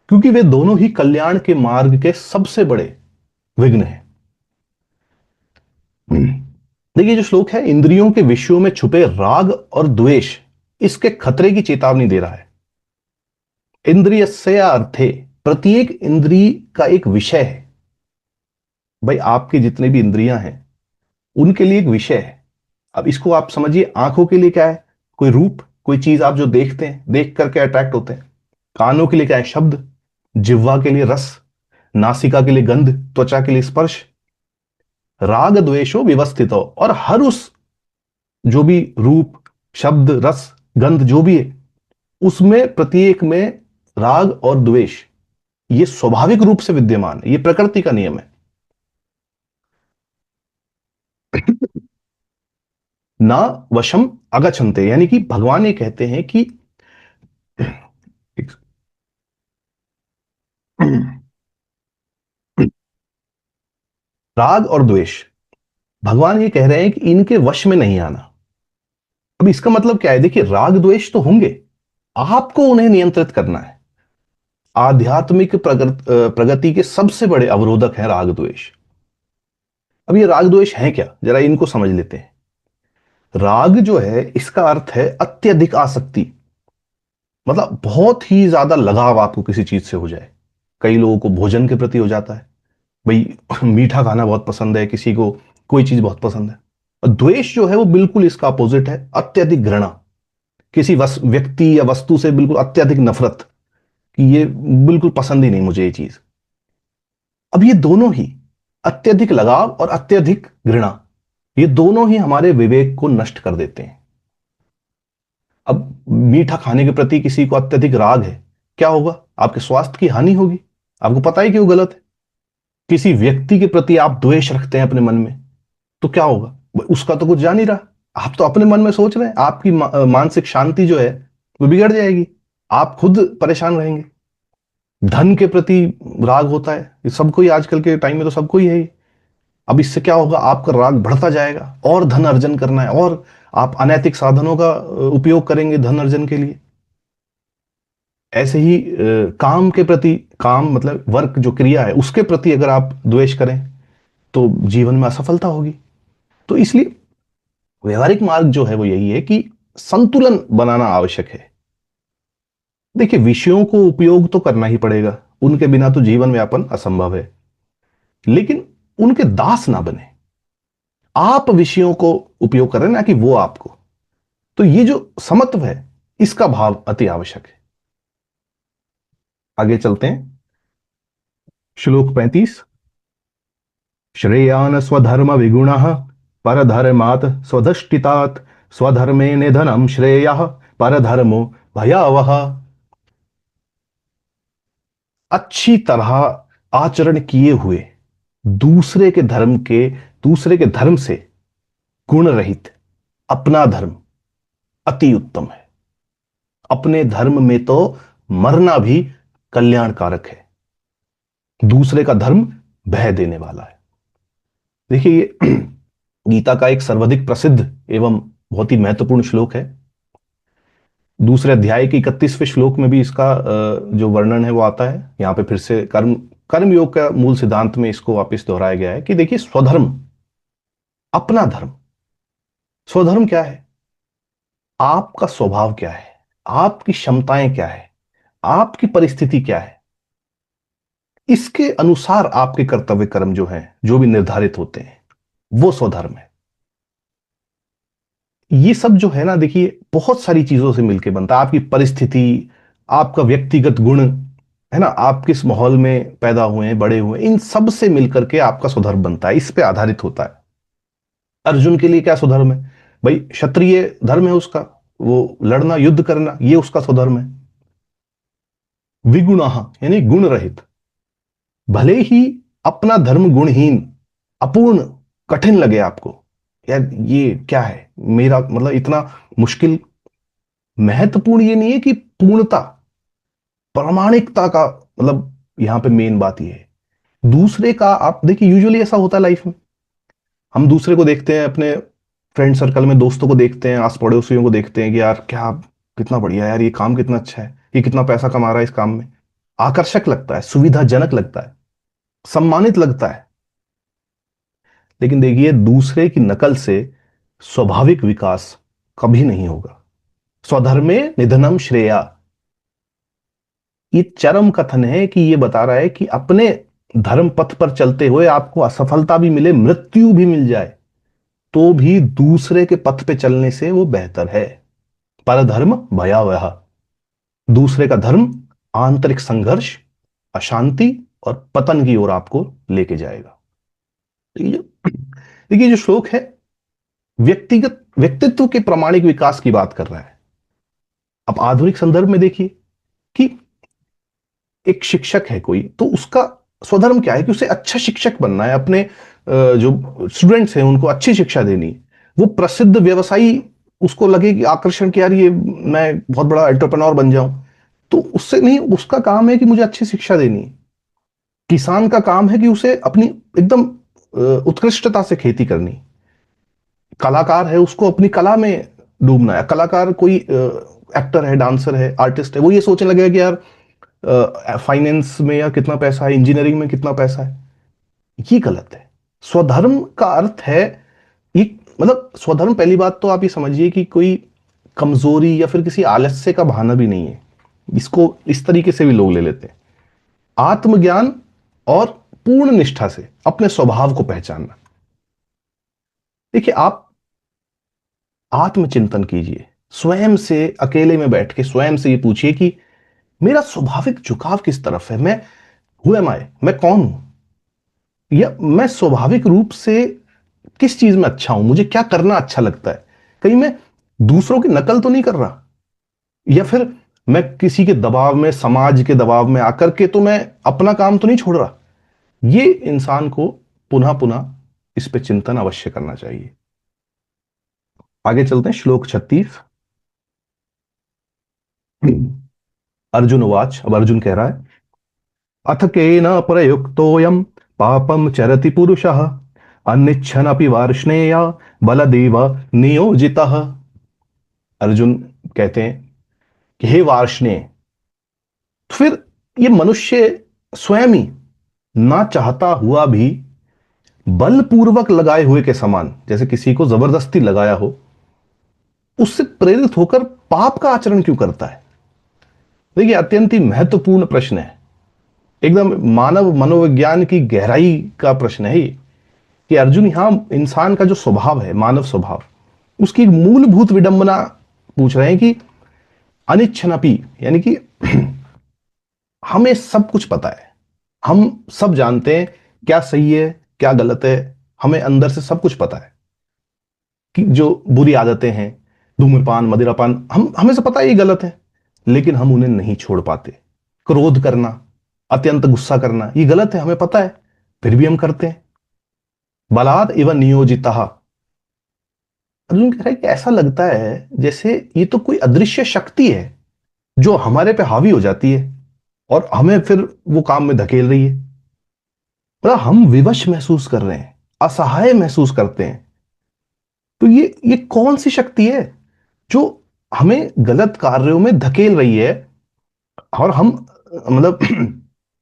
क्योंकि वे दोनों ही कल्याण के मार्ग के सबसे बड़े विघ्न है। देखिए जो श्लोक है, इंद्रियों के विषयों में छुपे राग और द्वेष इसके खतरे की चेतावनी दे रहा है। इंद्रियस्य अर्थे, प्रत्येक इंद्रिय का एक विषय है। भाई आपके जितने भी इंद्रियां हैं उनके लिए एक विषय है। अब इसको आप समझिए, आंखों के लिए क्या है? कोई रूप, कोई चीज आप जो देखते हैं, देख करके अट्रैक्ट होते हैं। कानों के लिए क्या है? शब्द। जिह्वा के लिए रस। नासिका के लिए गंध। त्वचा के लिए स्पर्श। राग द्वेषो व्यवस्थितो, और हर उस जो भी रूप, शब्द, रस, गंध जो भी है, उसमें प्रत्येक में राग और द्वेष ये स्वाभाविक रूप से विद्यमान है। ये प्रकृति का नियम है। ना वशम अगछन्ते, यानी कि भगवान ये कहते हैं कि राग और द्वेष, भगवान ये कह रहे हैं कि इनके वश में नहीं आना। अब इसका मतलब क्या है? देखिए राग द्वेष तो होंगे, आपको उन्हें नियंत्रित करना है। आध्यात्मिक प्रगति के सबसे बड़े अवरोधक है राग द्वेष। अब ये राग द्वेष है क्या, जरा इनको समझ लेते हैं। राग जो है इसका अर्थ है अत्यधिक आसक्ति, मतलब बहुत ही ज्यादा लगाव आपको किसी चीज से हो जाए। कई लोगों को भोजन के प्रति हो जाता है, भाई मीठा खाना बहुत पसंद है, किसी को कोई चीज बहुत पसंद है। और द्वेष जो है वो बिल्कुल इसका अपोजिट है, अत्यधिक घृणा, किसी व्यक्ति या वस्तु से बिल्कुल अत्यधिक नफरत, कि ये बिल्कुल पसंद ही नहीं मुझे ये चीज। अब ये दोनों ही, अत्यधिक लगाव और अत्यधिक घृणा, ये दोनों ही हमारे विवेक को नष्ट कर देते हैं। अब मीठा खाने के प्रति किसी को अत्यधिक राग है, क्या होगा? आपके स्वास्थ्य की हानि होगी। आपको पता है कि वो गलत है। किसी व्यक्ति के प्रति आप द्वेष रखते हैं अपने मन में, तो क्या होगा? उसका तो कुछ जान नहीं रहा, आप तो अपने मन में सोच रहे हैं। आपकी मानसिक शांति जो है वो बिगड़ जाएगी, आप खुद परेशान रहेंगे। धन के प्रति राग होता है, ये सबको ही आजकल के टाइम में तो सबको ही है ये। अब इससे क्या होगा? आपका राग बढ़ता जाएगा, और धन अर्जन करना है, और आप अनैतिक साधनों का उपयोग करेंगे धन अर्जन के लिए। ऐसे ही काम के प्रति, काम मतलब वर्क जो क्रिया है उसके प्रति अगर आप द्वेष करें तो जीवन में असफलता होगी। तो इसलिए व्यवहारिक मार्ग जो है वो यही है कि संतुलन बनाना आवश्यक है। देखिए विषयों को उपयोग तो करना ही पड़ेगा, उनके बिना तो जीवन यापन असंभव है, लेकिन उनके दास ना बने। आप विषयों को उपयोग कर रहे हैं, ना कि वो आपको। तो ये जो समत्व है इसका भाव अति आवश्यक है। आगे चलते हैं। श्लोक 35। श्रेयान स्वधर्म विगुण परधर्मात् स्वधष्टितात् स्वधर्मे निधनम श्रेयः परधर्मो भयावह। अच्छी तरह आचरण किए हुए दूसरे के धर्म के, दूसरे के धर्म से गुण रहित अपना धर्म अति उत्तम है। अपने धर्म में तो मरना भी कल्याणकारक है। दूसरे का धर्म भय देने वाला है। देखिए ये गीता का एक सर्वाधिक प्रसिद्ध एवं बहुत ही महत्वपूर्ण श्लोक है। दूसरे अध्याय के 31वें श्लोक में भी इसका जो वर्णन है वो आता है। यहां पे फिर से कर्म कर्म योग का मूल सिद्धांत में इसको वापस दोहराया गया है कि देखिए स्वधर्म, अपना धर्म। स्वधर्म क्या है? आपका स्वभाव क्या है, आपकी क्षमताएं क्या है, आपकी परिस्थिति क्या है, इसके अनुसार आपके कर्तव्य कर्म जो हैं, जो भी निर्धारित होते हैं, वो स्वधर्म है। ये सब जो है ना, देखिए बहुत सारी चीजों से मिलकर बनता है। आपकी परिस्थिति, आपका व्यक्तिगत गुण है ना, आप किस माहौल में पैदा हुए हैं, बड़े हुए, इन सब से मिलकर के आपका स्वधर्म बनता है, इस पे आधारित होता है। अर्जुन के लिए क्या स्वधर्म है? भाई क्षत्रिय धर्म है उसका, वो लड़ना, युद्ध करना, ये उसका स्वधर्म है। विगुणः यानी गुण रहित। भले ही अपना धर्म गुणहीन, अपूर्ण, कठिन लगे आपको, यार ये क्या है मेरा, मतलब इतना मुश्किल, महत्वपूर्ण ये नहीं है कि पूर्णता, प्रामाणिकता का मतलब यहां पे मेन बात ये है। दूसरे का, आप देखिए यूजुअली ऐसा होता है लाइफ में, हम दूसरे को देखते हैं, अपने फ्रेंड सर्कल में दोस्तों को देखते हैं, आस पड़ोसियों को देखते हैं कि यार क्या, कितना बढ़िया यार, ये काम कितना अच्छा है, ये कितना पैसा कमा रहा है इस काम में। आकर्षक लगता है, सुविधाजनक लगता है, सम्मानित लगता है। लेकिन देखिए, दूसरे की नकल से स्वाभाविक विकास कभी नहीं होगा। स्वधर्मे निधनम श्रेया, ये चरम कथन है कि ये बता रहा है कि अपने धर्म पथ पर चलते हुए आपको असफलता भी मिले, मृत्यु भी मिल जाए, तो भी दूसरे के पथ पे चलने से वो बेहतर है। परधर्म भयावह, दूसरे का धर्म आंतरिक संघर्ष, अशांति और पतन की ओर आपको लेके जाएगा। देखिए, जो श्लोक है व्यक्तिगत व्यक्तित्व के प्रामाणिक विकास की बात कर रहा है। अब आधुनिक संदर्भ में देखिए कि एक शिक्षक है कोई, तो उसका स्वधर्म क्या है कि उसे अच्छा शिक्षक बनना है, अपने जो स्टूडेंट्स हैं उनको अच्छी शिक्षा देनी है। वो प्रसिद्ध व्यवसायी, उसको लगे कि आकर्षण कि यार ये मैं बहुत बड़ा एंटरप्रेन्योर बन जाऊं, तो उससे नहीं, उसका काम है कि मुझे अच्छी शिक्षा देनी है। किसान का काम है कि उसे अपनी एकदम उत्कृष्टता से खेती करनी। कलाकार है, उसको अपनी कला में डूबना है। कलाकार कोई एक्टर है, डांसर है, आर्टिस्ट है, वो ये सोचने लगेगा कि यार फाइनेंस में या कितना पैसा है, इंजीनियरिंग में कितना पैसा है। ये गलत है। स्वधर्म का अर्थ है, ये मतलब स्वधर्म, पहली बात तो आप ये समझिए कि कोई कमजोरी या फिर किसी आलस्य का बहाना भी नहीं है। इसको इस तरीके से भी लोग ले लेते हैं। आत्मज्ञान और पूर्ण निष्ठा से अपने स्वभाव को पहचानना। देखिए, आप आत्मचिंतन कीजिए, स्वयं से अकेले में बैठ के स्वयं से ये पूछिए कि मेरा स्वाभाविक झुकाव किस तरफ है। मैं हु एम आई, मैं कौन हूं, या मैं स्वाभाविक रूप से किस चीज में अच्छा हूं, मुझे क्या करना अच्छा लगता है। कहीं मैं दूसरों की नकल तो नहीं कर रहा, या फिर मैं किसी के दबाव में, समाज के दबाव में आकर के तो मैं अपना काम तो नहीं छोड़ रहा। ये इंसान को पुनः पुनः इस पे चिंतन अवश्य करना चाहिए। आगे चलते हैं, श्लोक 36। अर्जुन उवाच, अब अर्जुन कह रहा है, अथ केन प्रयुक्तोऽयं पापं चरति पुरुषः अनिच्छन्नपि वार्ष्णेय बलदेव नियोजितः। अर्जुन कहते हैं कि हे वार्ष्णेय, फिर ये मनुष्य स्वयं ही ना चाहता हुआ भी बलपूर्वक लगाए हुए के समान, जैसे किसी को जबरदस्ती लगाया हो, उससे प्रेरित होकर पाप का आचरण क्यों करता है। देखिए, अत्यंत ही महत्वपूर्ण प्रश्न है, एकदम मानव मनोविज्ञान की गहराई का प्रश्न है ये, कि अर्जुन यहां इंसान का जो स्वभाव है, मानव स्वभाव, उसकी एक मूलभूत विडंबना पूछ रहे हैं कि अनिच्छनपि, यानी कि हमें सब कुछ पता है, हम सब जानते हैं क्या सही है क्या गलत है, हमें अंदर से सब कुछ पता है कि जो बुरी आदतें हैं, धूम्रपान, मदिरापान, हमें से पता है ये गलत है, लेकिन हम उन्हें नहीं छोड़ पाते। क्रोध करना, अत्यंत गुस्सा करना, ये गलत है, हमें पता है, फिर भी हम करते हैं। बलात् इव नियोजितः, अर्जुन कह रहा है कि ऐसा लगता है जैसे ये तो कोई अदृश्य शक्ति है जो हमारे पे हावी हो जाती है और हमें फिर वो काम में धकेल रही है। मतलब हम विवश महसूस कर रहे हैं, असहाय महसूस करते हैं। तो ये कौन सी शक्ति है जो हमें गलत कार्यों में धकेल रही है, और हम मतलब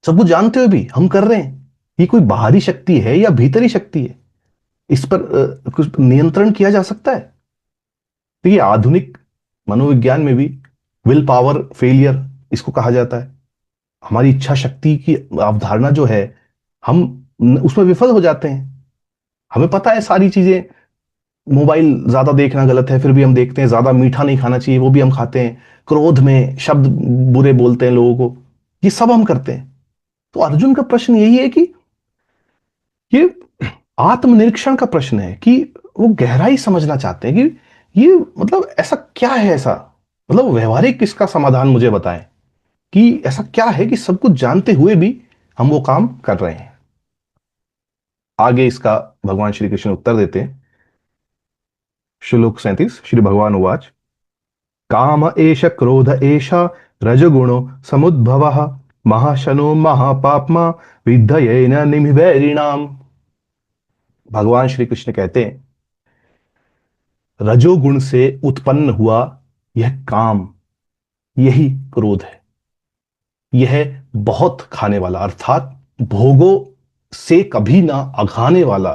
सब कुछ जानते हुए भी हम कर रहे हैं। ये कोई बाहरी शक्ति है या भीतरी शक्ति है, इस पर कुछ नियंत्रण किया जा सकता है। तो ये आधुनिक मनोविज्ञान में भी विल पावर फेलियर इसको कहा जाता है। हमारी इच्छा शक्ति की अवधारणा जो है, हम उसमें विफल हो जाते हैं। हमें पता है सारी चीजें, मोबाइल ज्यादा देखना गलत है, फिर भी हम देखते हैं। ज्यादा मीठा नहीं खाना चाहिए, वो भी हम खाते हैं। क्रोध में शब्द बुरे बोलते हैं लोगों को, ये सब हम करते हैं। तो अर्जुन का प्रश्न यही है कि ये आत्मनिरीक्षण का प्रश्न है, कि वो गहराई समझना चाहते हैं कि ये मतलब ऐसा क्या है, ऐसा मतलब व्यवहारिक इसका समाधान मुझे बताएं कि ऐसा क्या है कि सब कुछ जानते हुए भी हम वो काम कर रहे हैं। आगे इसका भगवान श्री कृष्ण उत्तर देते हैं, श्लोक 37। श्री भगवान उवाच, काम एष क्रोध एष रजगुणो समुद्भवः महाशनो महापाप्मा विद्धयेन निमिवैरिणाम। भगवान श्री कृष्ण कहते हैं, रजोगुण से उत्पन्न हुआ यह काम, यही क्रोध है। यह बहुत खाने वाला, अर्थात भोगों से कभी ना अघाने वाला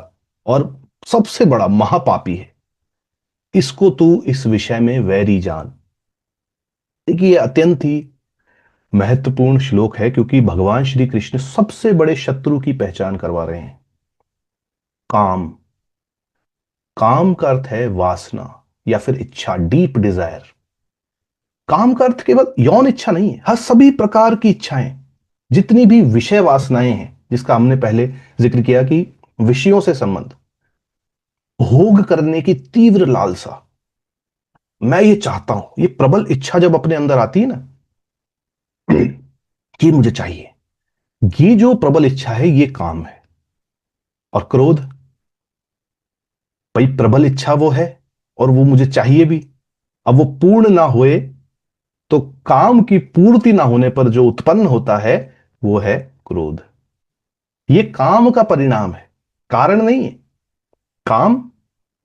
और सबसे बड़ा महापापी है। इसको तू इस विषय में वैरी जान। देखिए, ये अत्यंत ही महत्वपूर्ण श्लोक है, क्योंकि भगवान श्री कृष्ण सबसे बड़े शत्रु की पहचान करवा रहे हैं। काम। काम का अर्थ है वासना या फिर इच्छा, डीप डिजायर। काम का अर्थ केवल यौन इच्छा नहीं है, हर सभी प्रकार की इच्छाएं, जितनी भी विषय वासनाएं हैं, जिसका हमने पहले जिक्र किया कि विषयों से संबंध, भोग करने की तीव्र लालसा, मैं ये चाहता हूं, ये प्रबल इच्छा जब अपने अंदर आती है ना, ये मुझे चाहिए, ये जो प्रबल इच्छा है ये काम है। और क्रोध, भाई प्रबल इच्छा वो है और वो मुझे चाहिए भी। अब वो पूर्ण ना होए तो काम की पूर्ति ना होने पर जो उत्पन्न होता है वो है क्रोध। ये काम का परिणाम है, कारण नहीं है। काम,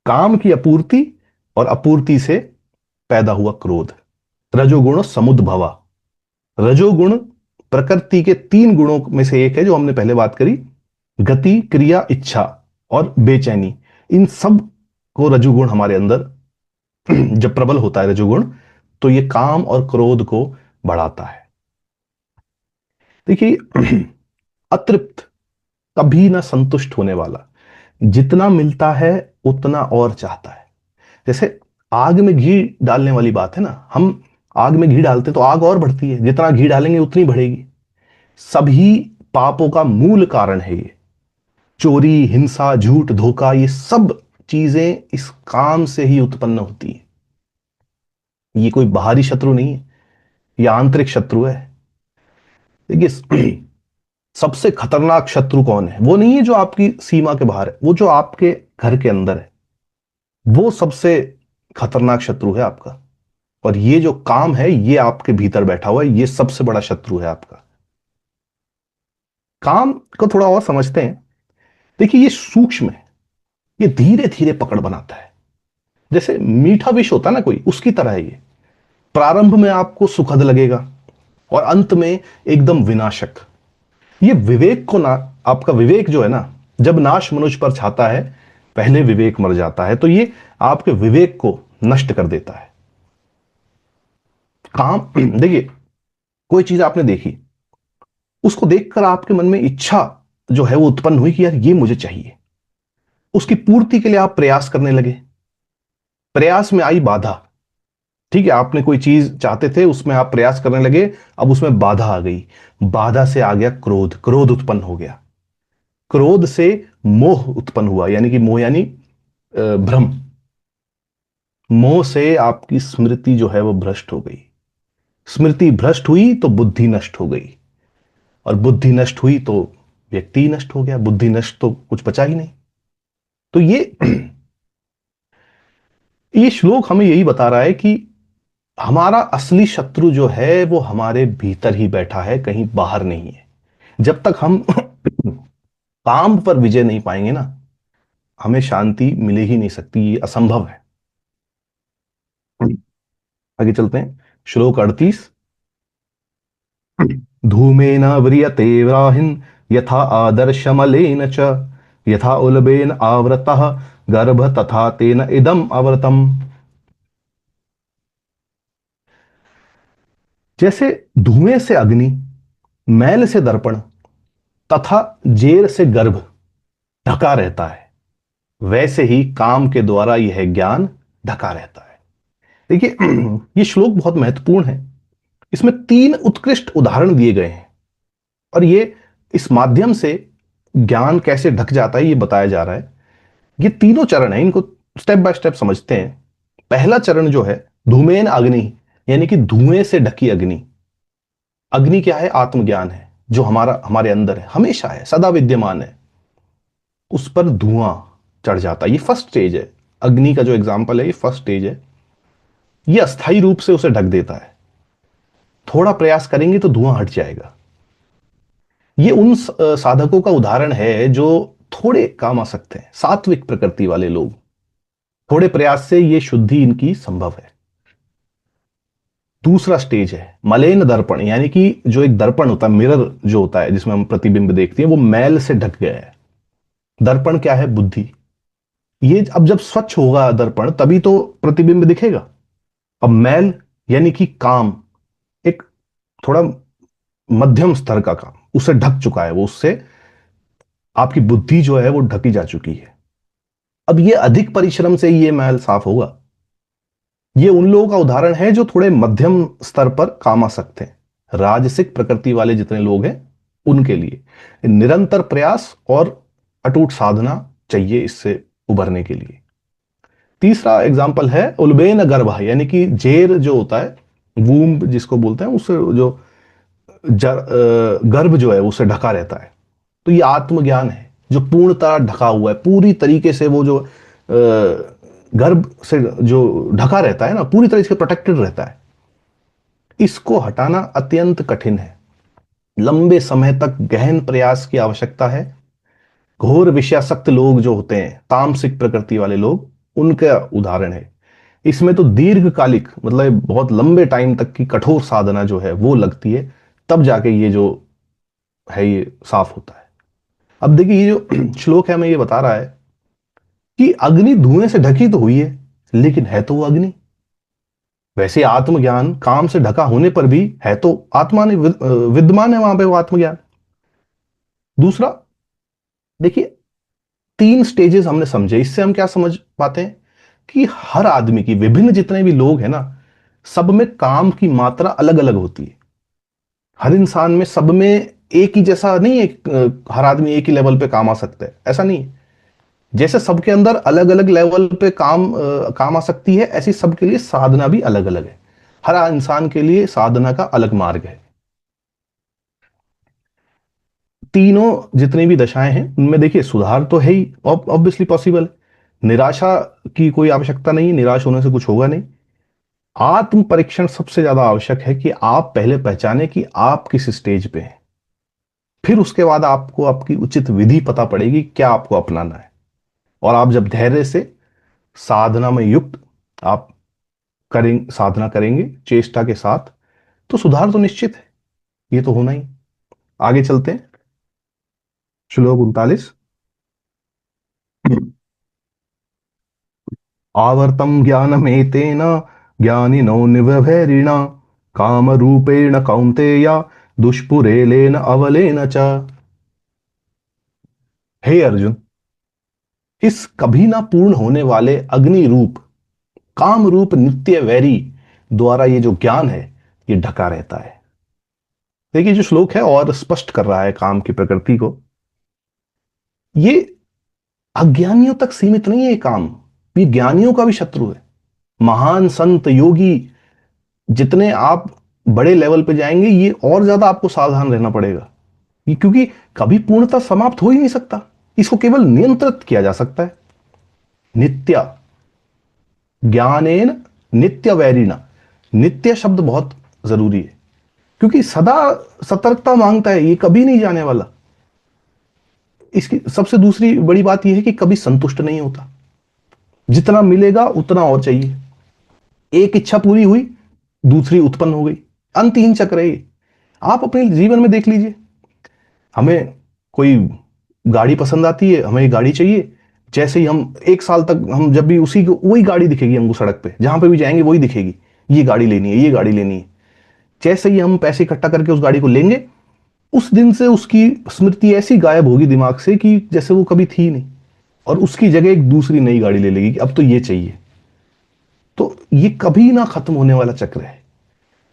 काम की अपूर्ति और अपूर्ति से पैदा हुआ क्रोध। रजोगुण समुद्भवा। रजोगुण प्रकृति के 3 गुणों में से एक है, जो हमने पहले बात करी, गति, क्रिया, इच्छा और बेचैनी। इन सब को रजोगुण हमारे अंदर जब प्रबल होता है रजोगुण, तो ये काम और क्रोध को बढ़ाता है। देखिए, अतृप्त, कभी ना संतुष्ट होने वाला, जितना मिलता है उतना और चाहता है। जैसे आग में घी डालने वाली बात है ना, हम आग में घी डालते तो आग और बढ़ती है, जितना घी डालेंगे उतनी बढ़ेगी। सभी पापों का मूल कारण है ये। चोरी, हिंसा, झूठ, धोखा, ये सब चीजें इस काम से ही उत्पन्न होती है। ये कोई बाहरी शत्रु नहीं है, ये आंतरिक शत्रु है। देखिए, सबसे खतरनाक शत्रु कौन है? वो नहीं है जो आपकी सीमा के बाहर है, वो जो आपके घर के अंदर है, वो सबसे खतरनाक शत्रु है आपका। और ये जो काम है ये आपके भीतर बैठा हुआ है, ये सबसे बड़ा शत्रु है आपका। काम को थोड़ा और समझते हैं। देखिए, ये सूक्ष्म है, ये धीरे धीरे पकड़ बनाता है। जैसे मीठा विष होता है ना कोई, उसकी तरह है ये। प्रारंभ में आपको सुखद लगेगा और अंत में एकदम विनाशक। ये विवेक को ना, आपका विवेक जो है ना, जब नाश मनुष्य पर छाता है, पहले विवेक मर जाता है, तो ये आपके विवेक को नष्ट कर देता है। काम, देखिए, कोई चीज आपने देखी, उसको देखकर आपके मन में इच्छा जो है वो उत्पन्न हुई कि यार ये मुझे चाहिए। उसकी पूर्ति के लिए आप प्रयास करने लगे, प्रयास में आई बाधा। ठीक है, आपने कोई चीज चाहते थे, उसमें आप प्रयास करने लगे, अब उसमें बाधा आ गई, बाधा से आ गया क्रोध, क्रोध उत्पन्न हो गया। क्रोध से मोह उत्पन्न हुआ, यानी कि मोह यानी भ्रम। मोह से आपकी स्मृति जो है वो भ्रष्ट हो गई, स्मृति भ्रष्ट हुई तो बुद्धि नष्ट हो गई, और बुद्धि नष्ट हुई तो व्यक्ति नष्ट हो गया, बुद्धि नष्ट तो कुछ बचा ही नहीं। तो ये श्लोक हमें यही बता रहा है कि हमारा असली शत्रु जो है वो हमारे भीतर ही बैठा है, कहीं बाहर नहीं है। जब तक हम काम पर विजय नहीं पाएंगे ना, हमें शांति मिल ही नहीं सकती, ये असंभव है। आगे चलते हैं, श्लोक 38। धूमेन व्रियते व्राहिन् यथा आदर्शमलेन च, यथा उल्बेन आवृतः गर्भ तथा तेन इदम आवृतम। जैसे धुएं से अग्नि, मैल से दर्पण तथा जेर से गर्भ ढका रहता है, वैसे ही काम के द्वारा यह ज्ञान ढका रहता है। देखिए, ये श्लोक बहुत महत्वपूर्ण है। इसमें 3 उत्कृष्ट उदाहरण दिए गए हैं, और ये इस माध्यम से ज्ञान कैसे ढक जाता है ये बताया जा रहा है। ये तीनों चरण हैं, इनको स्टेप बाय स्टेप समझते हैं। पहला चरण जो है, धूमेन अग्नि, यानी कि धुएं से ढकी अग्नि। अग्नि क्या है? आत्मज्ञान है, जो हमारे अंदर है, हमेशा है, सदा विद्यमान है। उस पर धुआं चढ़ जाता है, ये फर्स्ट स्टेज है। अग्नि का जो एग्जाम्पल है ये फर्स्ट स्टेज है। ये अस्थायी रूप से उसे ढक देता है, थोड़ा प्रयास करेंगे तो धुआं हट जाएगा। ये उन साधकों का उदाहरण है जो थोड़े काम आ सकते हैं, सात्विक प्रकृति वाले लोग। थोड़े प्रयास से ये शुद्धि इनकी संभव है। दूसरा स्टेज है मलेन दर्पण, यानी कि जो एक दर्पण होता है, मिरर जो होता है जिसमें हम प्रतिबिंब देखते हैं, वो मैल से ढक गया है। दर्पण क्या है? बुद्धि। ये अब जब स्वच्छ होगा दर्पण तभी तो प्रतिबिंब दिखेगा। अब मैल यानी कि काम एक थोड़ा मध्यम स्तर का काम, उसे ढक चुका है वो, उससे आपकी बुद्धि जो है वो ढकी जा चुकी है। अब ये अधिक परिश्रम से ये मैल साफ होगा। ये उन लोगों का उदाहरण है जो थोड़े मध्यम स्तर पर काम आ सकते हैं। राजसिक प्रकृति वाले जितने लोग हैं उनके लिए निरंतर प्रयास और अटूट साधना चाहिए इससे उभरने के लिए। तीसरा एग्जाम्पल है उल्बेन गर्भ, यानी कि जेर जो होता है, वूम्ब जिसको बोलते हैं, उससे जो गर्भ जो है उसे ढका रहता है। तो ये आत्मज्ञान है जो पूर्णतः ढका हुआ है, पूरी तरीके से वो जो गर्भ से जो ढका रहता है ना, पूरी तरह से प्रोटेक्टेड रहता है। इसको हटाना अत्यंत कठिन है, लंबे समय तक गहन प्रयास की आवश्यकता है। घोर विषयासक्त लोग जो होते हैं, तामसिक प्रकृति वाले लोग, उनका उदाहरण है। इसमें तो दीर्घकालिक मतलब बहुत लंबे टाइम तक की कठोर साधना जो है वो लगती है, तब जाके ये जो है ये साफ होता है। अब देखिए ये जो श्लोक है हमें ये बता रहा है कि अग्नि धुएं से ढकी तो हुई है, लेकिन है तो वो अग्नि। वैसे आत्मज्ञान काम से ढका होने पर भी है तो आत्मा ने विद्यमान है वहां पे वो आत्मज्ञान। दूसरा देखिए, 3 स्टेजेस हमने समझे, इससे हम क्या समझ पाते हैं कि हर आदमी की, विभिन्न जितने भी लोग हैं ना, सब में काम की मात्रा अलग अलग होती है। हर इंसान में, सब में एक ही जैसा नहीं है। हर आदमी एक ही लेवल पे काम आ सकता है, ऐसा नहीं है। जैसे सबके अंदर अलग अलग लेवल पे काम आ सकती है, ऐसी सबके लिए साधना भी अलग अलग है। हर इंसान के लिए साधना का अलग मार्ग है। तीनों जितनी भी दशाएं हैं उनमें देखिए सुधार तो है ही, ऑब्वियसली पॉसिबल। निराशा की कोई आवश्यकता नहीं, निराश होने से कुछ होगा नहीं। आत्म परीक्षण सबसे ज्यादा आवश्यक है कि आप पहले पहचाने कि आप किस स्टेज पे हैं, फिर उसके बाद आपको आपकी उचित विधि पता पड़ेगी क्या आपको अपनाना है। और आप जब धैर्य से साधना में युक्त आप साधना करेंगे चेष्टा के साथ, तो सुधार तो निश्चित है, ये तो होना ही। आगे चलते हैं, श्लोक 39। आवर्तम ज्ञानमेतेन ज्ञानिनो निवभैरिण काम रूपेण कौन्तेय दुष्पुरेलेन अवलेन च। हे अर्जुन, इस कभी ना पूर्ण होने वाले अग्नि रूप काम रूप नित्य वैरी द्वारा ये जो ज्ञान है ये ढका रहता है। देखिए जो श्लोक है और स्पष्ट कर रहा है काम की प्रकृति को। ये अज्ञानियों तक सीमित नहीं है ये काम, ये ज्ञानियों का भी शत्रु है। महान संत योगी जितने आप बड़े लेवल पे जाएंगे, ये और ज्यादा आपको सावधान रहना पड़ेगा। ये क्योंकि कभी पूर्णतः समाप्त हो ही नहीं सकता, इसको केवल नियंत्रित किया जा सकता है। नित्य ज्ञानेन नित्य वैरिणा, नित्य शब्द बहुत जरूरी है क्योंकि सदा सतर्कता मांगता है, ये कभी नहीं जाने वाला। इसकी सबसे दूसरी बड़ी बात यह है कि कभी संतुष्ट नहीं होता, जितना मिलेगा उतना और चाहिए। एक इच्छा पूरी हुई, दूसरी उत्पन्न हो गई, अंतहीन चक्र है ये। आप अपने जीवन में देख लीजिए, हमें कोई गाड़ी पसंद आती है, हमें गाड़ी चाहिए। जैसे ही हम 1 साल तक, हम जब भी उसी को, वही गाड़ी दिखेगी हमको सड़क पे, जहां पे भी जाएंगे वही दिखेगी, ये गाड़ी लेनी है, ये गाड़ी लेनी है। जैसे ही हम पैसे इकट्ठा करके उस गाड़ी को लेंगे, उस दिन से उसकी स्मृति ऐसी गायब होगी दिमाग से कि जैसे वो कभी थी नहीं, और उसकी जगह एक दूसरी नई गाड़ी ले लेगी कि अब तो ये चाहिए। तो ये कभी ना खत्म होने वाला चक्र है।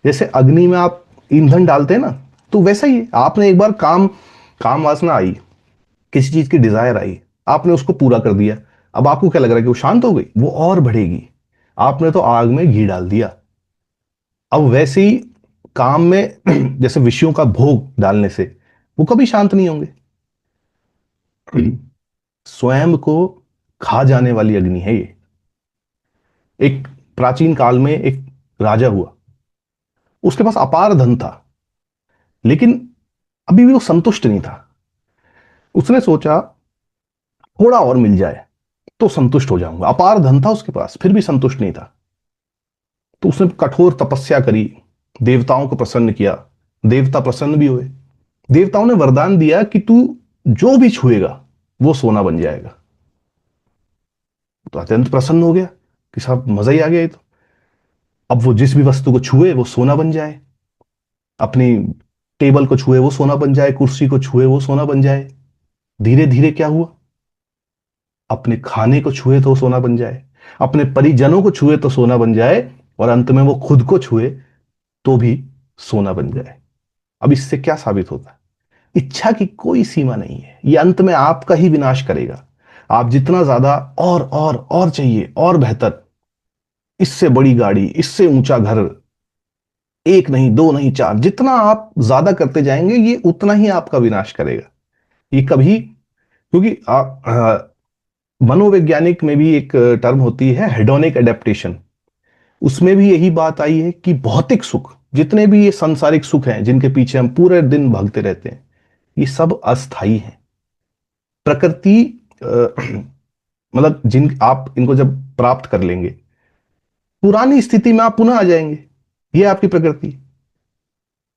जैसे अग्नि में आप ईंधन डालते हैं ना, तो वैसा ही है। आपने एक बार काम काम वासना आई, किसी चीज की डिजायर आई, आपने उसको पूरा कर दिया। अब आपको क्या लग रहा है कि वो शांत हो गई? वो और बढ़ेगी। आपने तो आग में घी डाल दिया। अब वैसे ही काम में जैसे विषयों का भोग डालने से वो कभी शांत नहीं होंगे। स्वयं को खा जाने वाली अग्नि है ये। एक प्राचीन काल में एक राजा हुआ, उसके पास अपार धन था, लेकिन अभी भी वो संतुष्ट नहीं था। उसने सोचा थोड़ा और मिल जाए तो संतुष्ट हो जाऊंगा। अपार धन था उसके पास, फिर भी संतुष्ट नहीं था। तो उसने कठोर तपस्या करी, देवताओं को प्रसन्न किया, देवता प्रसन्न भी हुए। देवताओं ने वरदान दिया कि तू जो भी छुएगा वो सोना बन जाएगा। तो अत्यंत प्रसन्न हो गया कि साहब मजा ही आ गया ये तो। अब वो जिस भी वस्तु को छुए वो सोना बन जाए, अपनी टेबल को छुए वो सोना बन जाए, कुर्सी को छुए वो सोना बन जाए। धीरे धीरे क्या हुआ, अपने खाने को छुए तो सोना बन जाए, अपने परिजनों को छुए तो सोना बन जाए, और अंत में वो खुद को छुए तो भी सोना बन जाए। अब इससे क्या साबित होता है? इच्छा की कोई सीमा नहीं है, ये अंत में आपका ही विनाश करेगा। आप जितना ज्यादा और चाहिए, और बेहतर, इससे बड़ी गाड़ी, इससे ऊंचा घर, एक नहीं दो नहीं चार, जितना आप ज्यादा करते जाएंगे ये उतना ही आपका विनाश करेगा। ये कभी, क्योंकि मनोवैज्ञानिक में भी एक टर्म होती है हेडोनिक एडेप्टेशन, उसमें भी यही बात आई है कि भौतिक सुख, जितने भी ये सांसारिक सुख हैं जिनके पीछे हम पूरे दिन भागते रहते हैं, ये सब अस्थाई हैं। प्रकृति मतलब जिन आप इनको जब प्राप्त कर लेंगे, पुरानी स्थिति में आप पुनः आ जाएंगे। ये आपकी प्रकृति।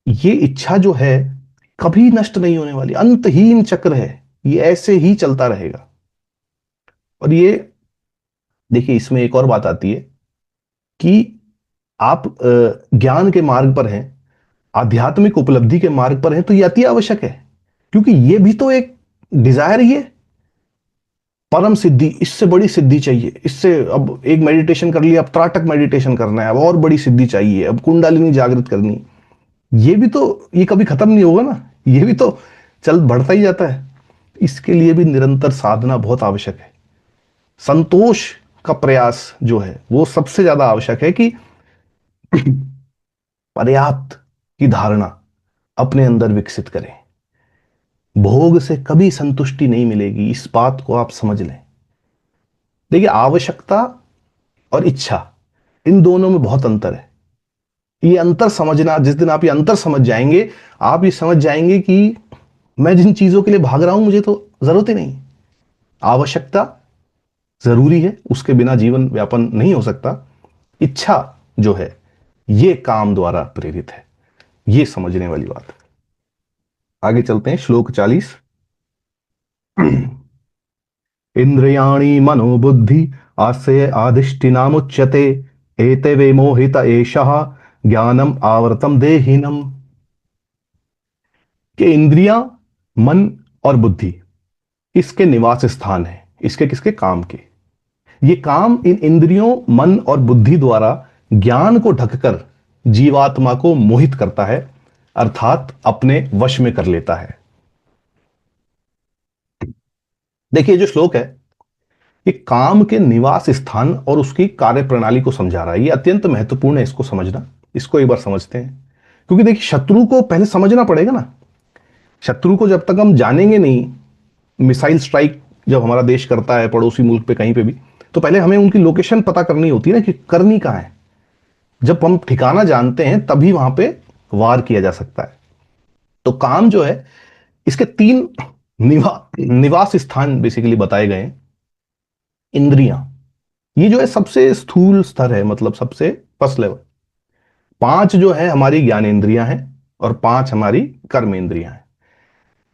ये इच्छा जो है कभी नष्ट नहीं होने वाली, अंतहीन चक्र है, ये ऐसे ही चलता रहेगा। और ये देखिए, इसमें एक और बात आती है कि आप ज्ञान के मार्ग पर हैं, आध्यात्मिक उपलब्धि के मार्ग पर हैं, तो ये अति आवश्यक है, क्योंकि ये भी तो एक डिजायर ही है। परम सिद्धि, इससे बड़ी सिद्धि चाहिए, इससे अब एक मेडिटेशन कर लिया, अब त्राटक मेडिटेशन करना है, अब और बड़ी सिद्धि चाहिए, अब कुंडलिनी जागृत करनी। ये भी तो, ये कभी खत्म नहीं होगा ना, ये भी तो चल बढ़ता ही जाता है। इसके लिए भी निरंतर साधना बहुत आवश्यक है। संतोष का प्रयास जो है वो सबसे ज्यादा आवश्यक है, कि पर्याप्त की धारणा अपने अंदर विकसित करें। भोग से कभी संतुष्टि नहीं मिलेगी, इस बात को आप समझ लें। देखिए, आवश्यकता और इच्छा, इन दोनों में बहुत अंतर है। ये अंतर समझना, जिस दिन आप ये अंतर समझ जाएंगे, आप ये समझ जाएंगे कि मैं जिन चीजों के लिए भाग रहा हूं मुझे तो जरूरत ही नहीं। आवश्यकता जरूरी है, उसके बिना जीवन व्यापन नहीं हो सकता। इच्छा जो है ये काम द्वारा प्रेरित है, ये समझने वाली बात है। आगे चलते हैं, श्लोक 40। इंद्रियाणि मनोबुद्धि आस्य आधिष्ठिनामुच्यते एते वे मोहित एषः ज्ञानम आवृतम देहिनम। कि इंद्रियां, मन और बुद्धि इसके निवास स्थान है, इसके किसके? काम के। ये काम इन इंद्रियों, मन और बुद्धि द्वारा ज्ञान को ढककर जीवात्मा को मोहित करता है, अर्थात अपने वश में कर लेता है। देखिए, जो श्लोक है ये काम के निवास स्थान और उसकी कार्य प्रणाली को समझा रहा है। ये अत्यंत महत्वपूर्ण है इसको समझना। इसको एक बार समझते हैं, क्योंकि देखिए, शत्रु को पहले समझना पड़ेगा ना। शत्रु को जब तक हम जानेंगे नहीं, मिसाइल स्ट्राइक जब हमारा देश करता है पड़ोसी मुल्क पे कहीं पे भी, तो पहले हमें उनकी लोकेशन पता करनी होती है ना, कि करनी कहां है। जब हम ठिकाना जानते हैं तभी वहां पे वार किया जा सकता है। तो काम जो है, इसके तीन निवास स्थान बेसिकली बताए गए हैं। इंद्रियां, ये जो है सबसे स्थूल स्तर है, मतलब सबसे फर्स्ट लेवल। पांच जो है हमारी ज्ञानेंद्रियां हैं, और पांच हमारी कर्मेंद्रियां हैं।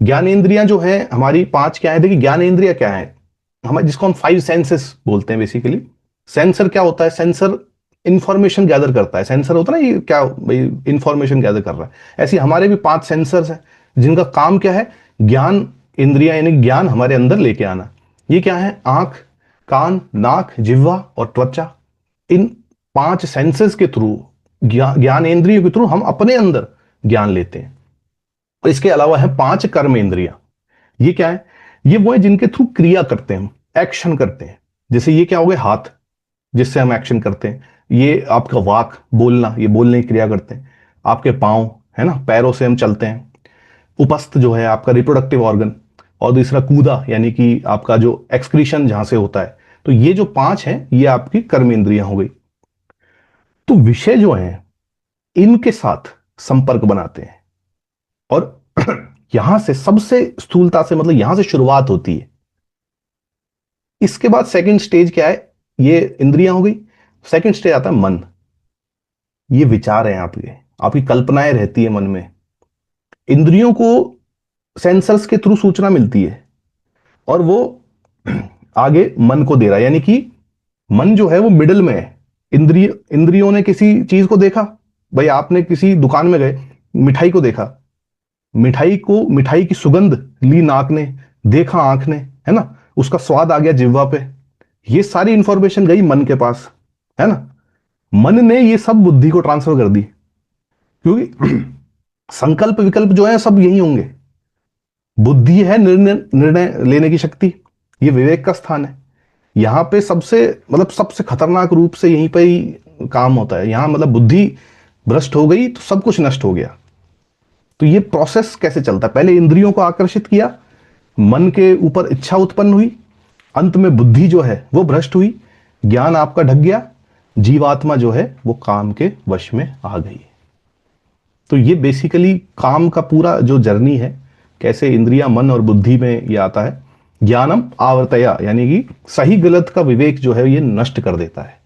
ज्ञानेंद्रियां जो है हमारी पांच क्या है? देखिए, ज्ञानेंद्रिया क्या है हमारे, जिसको हम फाइव सेंसेस बोलते हैं बेसिकली। सेंसर क्या होता है? सेंसर इंफॉर्मेशन गैदर करता है। सेंसर होता है ना, ये क्या भाई, इंफॉर्मेशन गैदर कर रहा है। ऐसे हमारे भी पांच सेंसर्स हैं, जिनका काम क्या है? ज्ञान इंद्रिया, यानी ज्ञान हमारे अंदर लेके आना। ये क्या है? आंख, कान, नाक, जिह्वा और त्वचा। इन पांच सेंसेस के थ्रू, ज्ञान इंद्रियों के थ्रू हम अपने अंदर ज्ञान लेते हैं। और इसके अलावा है पांच कर्म इंद्रियां। ये क्या है? ये वो है जिनके थ्रू क्रिया करते हैं, हम एक्शन करते हैं। जैसे ये क्या हो गए? हाथ, जिससे हम एक्शन करते हैं। ये आपका वाक, बोलना, ये बोलने की क्रिया करते हैं। आपके पांव है ना, पैरों से हम चलते हैं। उपस्थ जो है आपका रिप्रोडक्टिव ऑर्गन। और दूसरा कूदा, यानी कि आपका जो एक्सक्रीशन जहां से होता है। तो ये जो पांच हैं ये आपकी कर्म इंद्रियां हो गई। तो विषय जो है इनके साथ संपर्क बनाते हैं, और यहां से सबसे स्थूलता से, मतलब यहां से शुरुआत होती है। इसके बाद सेकंड स्टेज क्या है? ये इंद्रियां हो गई। सेकंड स्टेज आता है मन। ये विचार हैं आपके, आपकी कल्पनाएं रहती है मन में। इंद्रियों को सेंसर्स के थ्रू सूचना मिलती है, और वो आगे मन को दे रहा है, यानी कि मन जो है वो मिडिल में है। इंद्रियों ने किसी चीज को देखा, भाई आपने किसी दुकान में गए, मिठाई को देखा, मिठाई की सुगंध ली नाक ने, देखा आंख ने, है ना, उसका स्वाद आ गया जिह्वा पे, ये सारी इंफॉर्मेशन गई मन के पास, है ना। मन ने ये सब बुद्धि को ट्रांसफर कर दी, क्योंकि संकल्प विकल्प जो है सब यही होंगे। बुद्धि है निर्णय निर्णय लेने की शक्ति, ये विवेक का स्थान है। यहां पे सबसे मतलब सबसे खतरनाक रूप से यहीं पे ही काम होता है। यहां मतलब बुद्धि भ्रष्ट हो गई तो सब कुछ नष्ट हो गया। तो ये प्रोसेस कैसे चलता है? पहले इंद्रियों को आकर्षित किया, मन के ऊपर इच्छा उत्पन्न हुई, अंत में बुद्धि जो है वो भ्रष्ट हुई, ज्ञान आपका ढक गया, जीवात्मा जो है वो काम के वश में आ गई। तो ये बेसिकली काम का पूरा जो जर्नी है, कैसे इंद्रियां मन और बुद्धि में ये आता है। ज्ञानम आवर्तया, यानी कि सही गलत का विवेक जो है ये नष्ट कर देता है।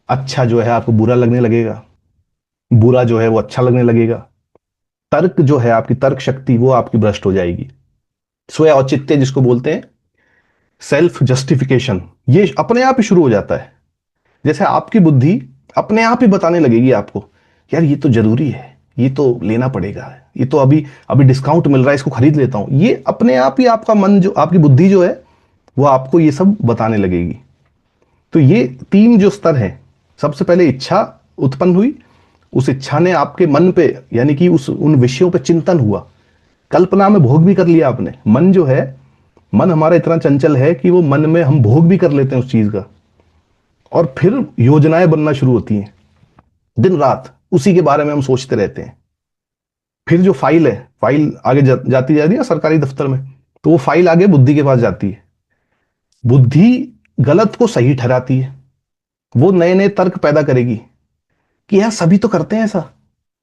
अच्छा जो है आपको बुरा लगने लगेगा, बुरा जो है वो अच्छा लगने लगेगा। तर्क जो है, आपकी तर्क शक्ति वो आपकी भ्रष्ट हो जाएगी। स्वयं औचित्य जिसको बोलते हैं, सेल्फ जस्टिफिकेशन, ये अपने आप ही शुरू हो जाता है। जैसे आपकी बुद्धि अपने आप ही बताने लगेगी आपको, यार ये तो जरूरी है, ये तो लेना पड़ेगा, ये तो अभी अभी डिस्काउंट मिल रहा है, इसको खरीद लेता हूं। ये अपने आप ही आपका मन जो, आपकी बुद्धि जो है वो आपको ये सब बताने लगेगी। तो ये तीन जो स्तर हैं, सबसे पहले इच्छा उत्पन्न हुई, उस इच्छा ने आपके मन पे, यानी कि उस उन विषयों पे चिंतन हुआ, कल्पना में भोग भी कर लिया आपने। मन जो है, मन हमारा इतना चंचल है कि वो मन में हम भोग भी कर लेते हैं उस चीज का, और फिर योजनाएं बनना शुरू होती हैं। दिन रात उसी के बारे में हम सोचते रहते हैं। फिर जो फाइल है, फाइल आगे जाती जा रही है सरकारी दफ्तर में, तो वो फाइल आगे बुद्धि के पास जाती है। बुद्धि गलत को सही ठहराती है, वो नए नए तर्क पैदा करेगी कि यार सभी तो करते हैं ऐसा,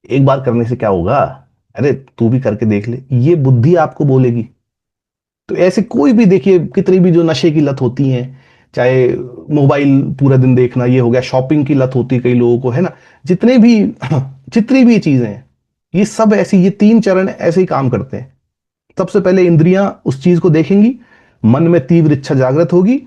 एक बार करने से क्या होगा, अरे तू भी करके देख ले, ये बुद्धि आपको बोलेगी। तो ऐसे कोई भी देखिए, कितनी भी जो नशे की लत होती है, चाहे मोबाइल पूरा दिन देखना, ये हो गया, शॉपिंग की लत होती है कई लोगों को, है ना, जितने भी जितनी भी चीजें हैं, ये सब ऐसी, ये तीन चरण ऐसे ही काम करते हैं। सबसे पहले इंद्रियां उस चीज को देखेंगी, मन में तीव्र इच्छा जागृत होगी,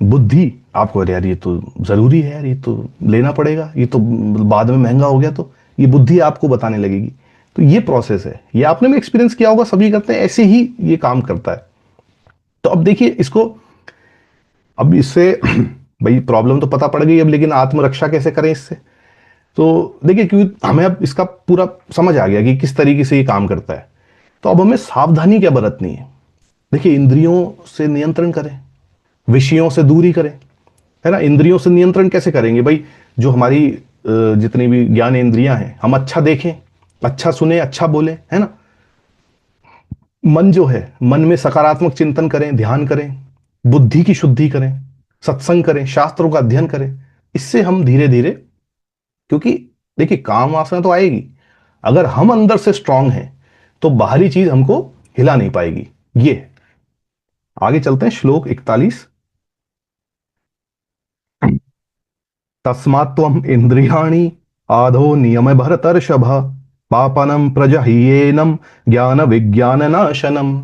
बुद्धि आपको, अरे यार ये तो जरूरी है, यार ये तो लेना पड़ेगा, ये तो बाद में महंगा हो गया, तो ये बुद्धि आपको बताने लगेगी। तो ये प्रोसेस है, ये आपने भी एक्सपीरियंस किया होगा, सभी करते हैं, ऐसे ही ये काम करता है। तो अब देखिए इसको, अब इससे भाई प्रॉब्लम तो पता पड़ गई अब, लेकिन आत्मरक्षा कैसे करें इससे? तो देखिए, क्योंकि हमें अब इसका पूरा समझ आ गया कि किस तरीके से ये काम करता है, तो अब हमें सावधानी क्या बरतनी है। देखिए, इंद्रियों से नियंत्रण करें, विषयों से दूरी करें, है ना। इंद्रियों से नियंत्रण कैसे करेंगे भाई? जो हमारी जितनी भी ज्ञान इंद्रियां हैं, हम अच्छा देखें, अच्छा सुने, अच्छा बोले, है ना। मन जो है, मन में सकारात्मक चिंतन करें, ध्यान करें, बुद्धि की शुद्धि करें, सत्संग करें, शास्त्रों का अध्ययन करें। इससे हम धीरे धीरे, क्योंकि देखिए काम वासना तो आएगी, अगर हम अंदर से स्ट्रांग हैं तो बाहरी चीज हमको हिला नहीं पाएगी। ये आगे चलते हैं, श्लोक 41। तस्मात्त्वम् इंद्रियाणि आधो नियम भरतर्षभ, पापनम प्रजह्येनम ज्ञान विज्ञान नाशनम।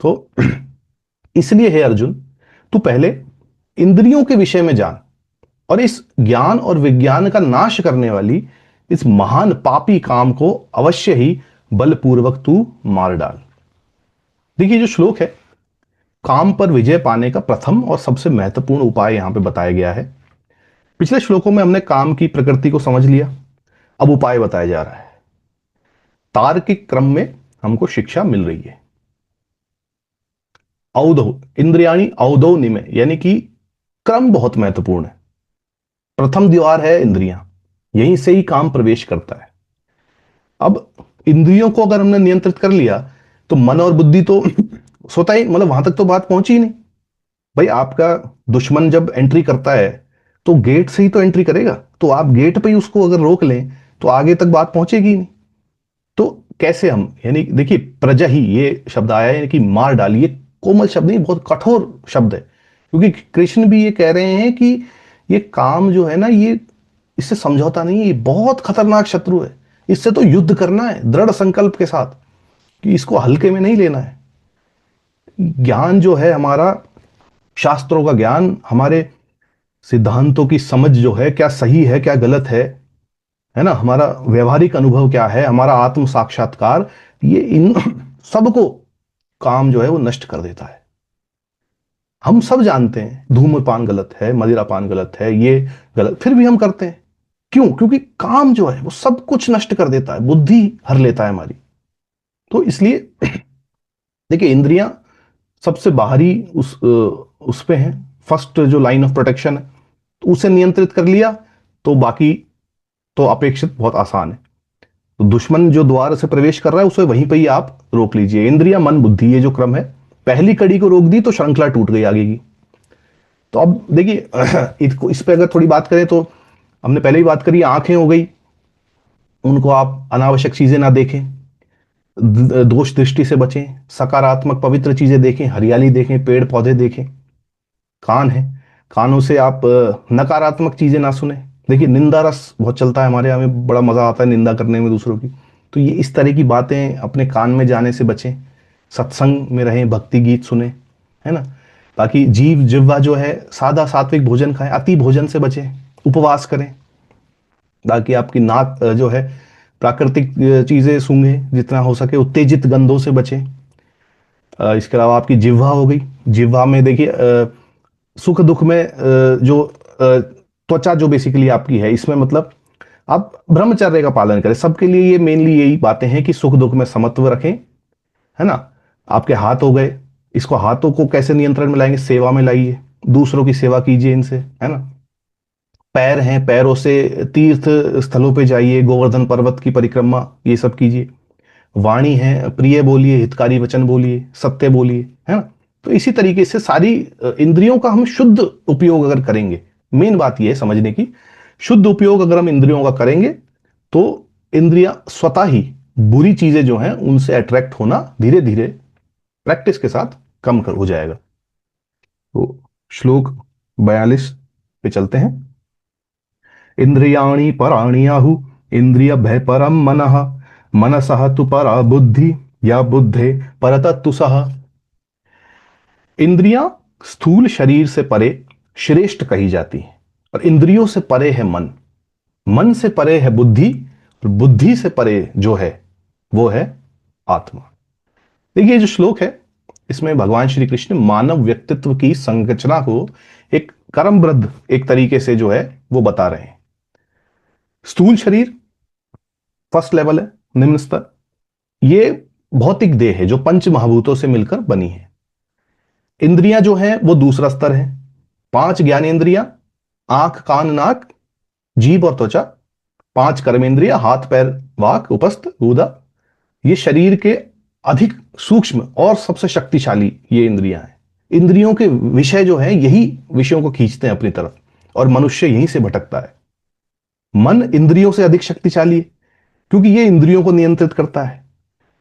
तो इसलिए है अर्जुन, तू पहले इंद्रियों के विषय में जान, और इस ज्ञान और विज्ञान का नाश करने वाली इस महान पापी काम को अवश्य ही बलपूर्वक तू मार डाल। देखिए जो श्लोक है, काम पर विजय पाने का प्रथम और सबसे महत्वपूर्ण उपाय यहां पे बताया गया है। पिछले श्लोकों में हमने काम की प्रकृति को समझ लिया, अब उपाय बताया जा रहा है। तार्किक क्रम में हमको शिक्षा मिल रही है। औदो इंद्रियाणी औदो निमे, यानी कि क्रम बहुत महत्वपूर्ण है। प्रथम द्वार है इंद्रियां, यहीं से ही काम प्रवेश करता है। अब इंद्रियों को अगर हमने नियंत्रित कर लिया तो मन और बुद्धि तो सोता ही, मतलब वहां तक तो बात पहुंची ही नहीं। भाई आपका दुश्मन जब एंट्री करता है तो गेट से ही तो एंट्री करेगा, तो आप गेट पे ही उसको अगर रोक लें तो आगे तक बात पहुंचेगी ही नहीं। तो कैसे हम, यानी देखिए प्रजहि ये शब्द आया है कि मार डालिए, कोमल शब्द नहीं, बहुत कठोर शब्द है, क्योंकि कृष्ण भी ये कह रहे हैं कि ये काम जो है ना, ये इससे समझौता नहीं है, ये बहुत खतरनाक शत्रु है, इससे तो युद्ध करना है दृढ़ संकल्प के साथ, कि इसको हल्के में नहीं लेना है। ज्ञान जो है हमारा, शास्त्रों का ज्ञान, हमारे सिद्धांतों की समझ जो है, क्या सही है क्या गलत है ना, हमारा व्यवहारिक अनुभव क्या है, हमारा आत्म साक्षात्कार, ये इन सबको काम जो है वो नष्ट कर देता है। हम सब जानते हैं धूम्रपान गलत है, मदिरापान गलत है, ये गलत, फिर भी हम करते हैं। क्यों? क्योंकि काम जो है वो सब कुछ नष्ट कर देता है, बुद्धि हर लेता है हमारी। तो इसलिए देखिए, इंद्रियां सबसे बाहरी उस पे हैं, फर्स्ट जो लाइन ऑफ प्रोटेक्शन है, तो उसे नियंत्रित कर लिया तो बाकी तो अपेक्षित बहुत आसान है। तो दुश्मन जो द्वार से प्रवेश कर रहा है उसे वहीं पे ही आप रोक लीजिए। इंद्रिया, मन, बुद्धि, ये जो क्रम है, पहली कड़ी को रोक दी तो श्रृंखला टूट गई आगे की। तो अब देखिए इस पे अगर थोड़ी बात करें तो हमने पहले ही बात करी, आंखें हो गई, उनको आप अनावश्यक चीजें ना देखें, दोष दृष्टि से बचें, सकारात्मक पवित्र चीजें देखें, हरियाली देखें, पेड़ पौधे देखें। कान है, कानों से आप नकारात्मक चीजें ना सुने। देखिए, निंदा रस बहुत चलता है हमारे यहाँ में, बड़ा मजा आता है निंदा करने में दूसरों की। तो ये इस तरह की बातें अपने कान में जाने से बचें, सत्संग में रहें, भक्ति गीत सुने, है ना। बाकी जीव जिह्वा जो है, सादा सात्विक भोजन खाएं, अति भोजन से बचें, उपवास करें, ताकि आपकी नाक जो है प्राकृतिक चीजें सूंघे जितना हो सके, उत्तेजित गंधों से बचें। इसके अलावा आपकी जिह्वा हो गई, जिह्वा में देखिए सुख दुख में जो त्वचा जो बेसिकली आपकी है, इसमें मतलब आप ब्रह्मचर्य का पालन करें। सबके लिए ये मेनली यही बातें हैं कि सुख दुख में समत्व रखें, है ना। आपके हाथ हो गए, इसको हाथों को कैसे नियंत्रण में लाएंगे? सेवा में लाइए, दूसरों की सेवा कीजिए इनसे, है ना। पैर हैं, पैरों से तीर्थ स्थलों पे जाइए, गोवर्धन पर्वत की परिक्रमा, ये सब कीजिए। वाणी है, प्रिय बोलिए, हितकारी वचन बोलिए, सत्य बोलिए, है ना। तो इसी तरीके से सारी इंद्रियों का हम शुद्ध उपयोग अगर करेंगे, मेन बात यह है समझने की, शुद्ध उपयोग अगर हम इंद्रियों का करेंगे तो इंद्रियां स्वतः ही बुरी चीजें जो हैं उनसे अट्रैक्ट होना धीरे धीरे प्रैक्टिस के साथ कम हो जाएगा। तो श्लोक 42 पे चलते हैं। इंद्रियाणि पराणि आहु इंद्रिय भय परम मनः मनसः तु परा बुद्धि या बुद्धे परतत्तु सह। इंद्रियां स्थूल शरीर से परे श्रेष्ठ कही जाती हैं, और इंद्रियों से परे है मन, मन से परे है बुद्धि, और बुद्धि से परे जो है वो है आत्मा। देखिए, जो श्लोक है इसमें भगवान श्री कृष्ण मानव व्यक्तित्व की संरचना को एक क्रमबद्ध एक तरीके से जो है वो बता रहे हैं। स्थूल शरीर फर्स्ट लेवल है, निम्न स्तर। ये भौतिक देह है जो पंच महाभूतों से मिलकर बनी है। इंद्रियां जो है वो दूसरा स्तर है, 5 ज्ञानेंद्रियां, आंख कान नाक जीभ और त्वचा, 5 कर्मेंद्रिया, हाथ पैर वाक उपस्थ गुदा। ये शरीर के अधिक सूक्ष्म और सबसे शक्तिशाली ये इंद्रियां हैं। इंद्रियों के विषय जो है यही विषयों को खींचते हैं अपनी तरफ, और मनुष्य यहीं से भटकता है। मन इंद्रियों से अधिक शक्तिशाली है, क्योंकि ये इंद्रियों को नियंत्रित करता है।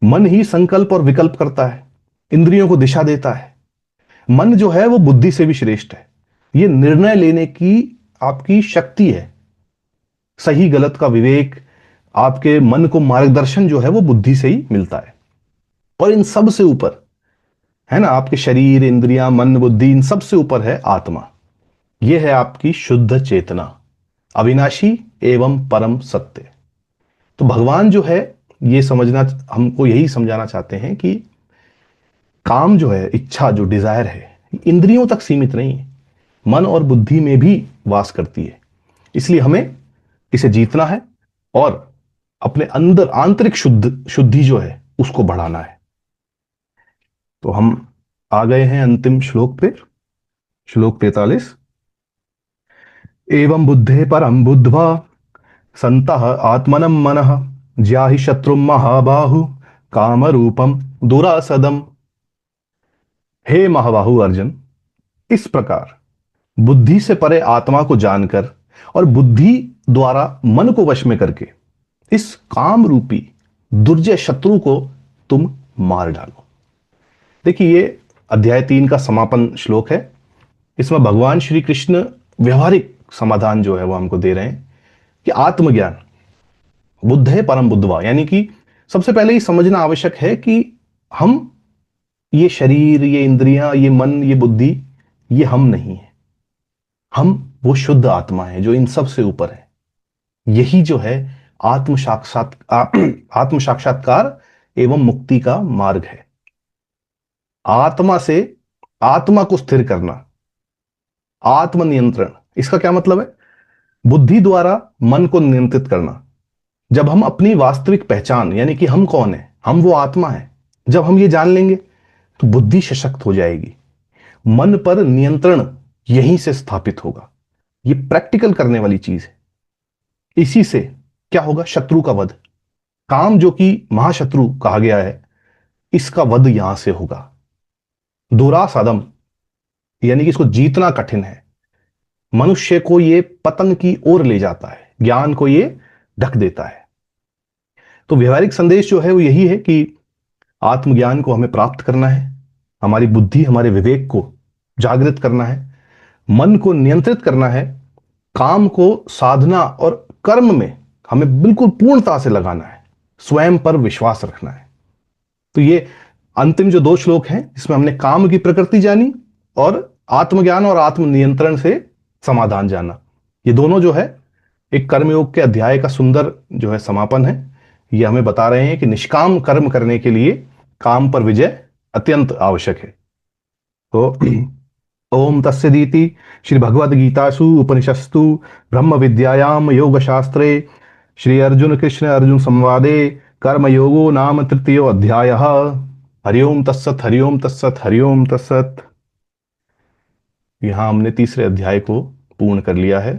मन ही संकल्प और विकल्प करता है, इंद्रियों को दिशा देता है। मन जो है वो बुद्धि से भी श्रेष्ठ है, ये निर्णय लेने की आपकी शक्ति है, सही गलत का विवेक, आपके मन को मार्गदर्शन जो है वो बुद्धि से ही मिलता है। और इन सब से ऊपर है ना, आपके शरीर इंद्रियां मन बुद्धि, इन सब से ऊपर है आत्मा। यह है आपकी शुद्ध चेतना, अविनाशी एवं परम सत्य। तो भगवान जो है ये समझना, हमको यही समझाना चाहते हैं कि काम जो है, इच्छा जो डिजायर है, इंद्रियों तक सीमित नहीं है, मन और बुद्धि में भी वास करती है। इसलिए हमें इसे जीतना है और अपने अंदर आंतरिक शुद्धि जो है उसको बढ़ाना है। तो हम आ गए हैं अंतिम श्लोक पे, श्लोक 43। एवं बुद्धे परम बुद्ध्वा संतः आत्मनं मनः ज्याहि शत्रुं महाबाहु काम रूपम दुरासदम। हे महाबाहु अर्जुन, इस प्रकार बुद्धि से परे आत्मा को जानकर और बुद्धि द्वारा मन को वश में करके इस काम रूपी दुर्जय शत्रु को तुम मार डालो। देखिए, ये अध्याय 3 का समापन श्लोक है। इसमें भगवान श्री कृष्ण व्यवहारिक समाधान जो है वो हमको दे रहे हैं कि आत्मज्ञान, बुद्धे परम बुद्धवा, यानी कि सबसे पहले ये समझना आवश्यक है कि हम, ये शरीर, ये इंद्रियां, ये मन, ये बुद्धि, ये हम नहीं है। हम वो शुद्ध आत्मा है जो इन सब से ऊपर है। यही जो है आत्म साक्षात्कार एवं मुक्ति का मार्ग है। आत्मा से आत्मा को स्थिर करना, आत्मनियंत्रण, इसका क्या मतलब है? बुद्धि द्वारा मन को नियंत्रित करना। जब हम अपनी वास्तविक पहचान यानी कि हम कौन है, हम वो आत्मा है, जब हम ये जान लेंगे तो बुद्धि सशक्त हो जाएगी। मन पर नियंत्रण यहीं से स्थापित होगा। ये प्रैक्टिकल करने वाली चीज है। इसी से क्या होगा? शत्रु का वध। काम जो कि महाशत्रु कहा गया है, इसका वध यहां से होगा। दुरासादम यानी कि इसको जीतना कठिन है। मनुष्य को ये पतन की ओर ले जाता है, ज्ञान को ये ढक देता है। तो व्यवहारिक संदेश जो है वो यही है कि आत्मज्ञान को हमें प्राप्त करना है, हमारी बुद्धि हमारे विवेक को जागृत करना है, मन को नियंत्रित करना है, काम को साधना और कर्म में हमें बिल्कुल पूर्णता से लगाना है, स्वयं पर विश्वास रखना है। तो ये अंतिम जो 2 श्लोक हैं, इसमें हमने काम की प्रकृति जानी और आत्मज्ञान और आत्मनियंत्रण से समाधान जाना। ये दोनों जो है एक कर्मयोग के अध्याय का सुंदर जो है समापन है। ये हमें बता रहे हैं कि निष्काम कर्म करने के लिए काम पर विजय अत्यंत आवश्यक है। तो ओम तस्सदीति श्री भगवद गीतासु उपनिषस्तु ब्रह्म विद्यायाम योग शास्त्रे श्री अर्जुन कृष्ण अर्जुन संवादे कर्म योगो नाम तृतीयो अध्याय। हरिओम तत्सत, हरिओम तत्सत, हरिओम तत्सत। यहां हमने तीसरे अध्याय को पूर्ण कर लिया है।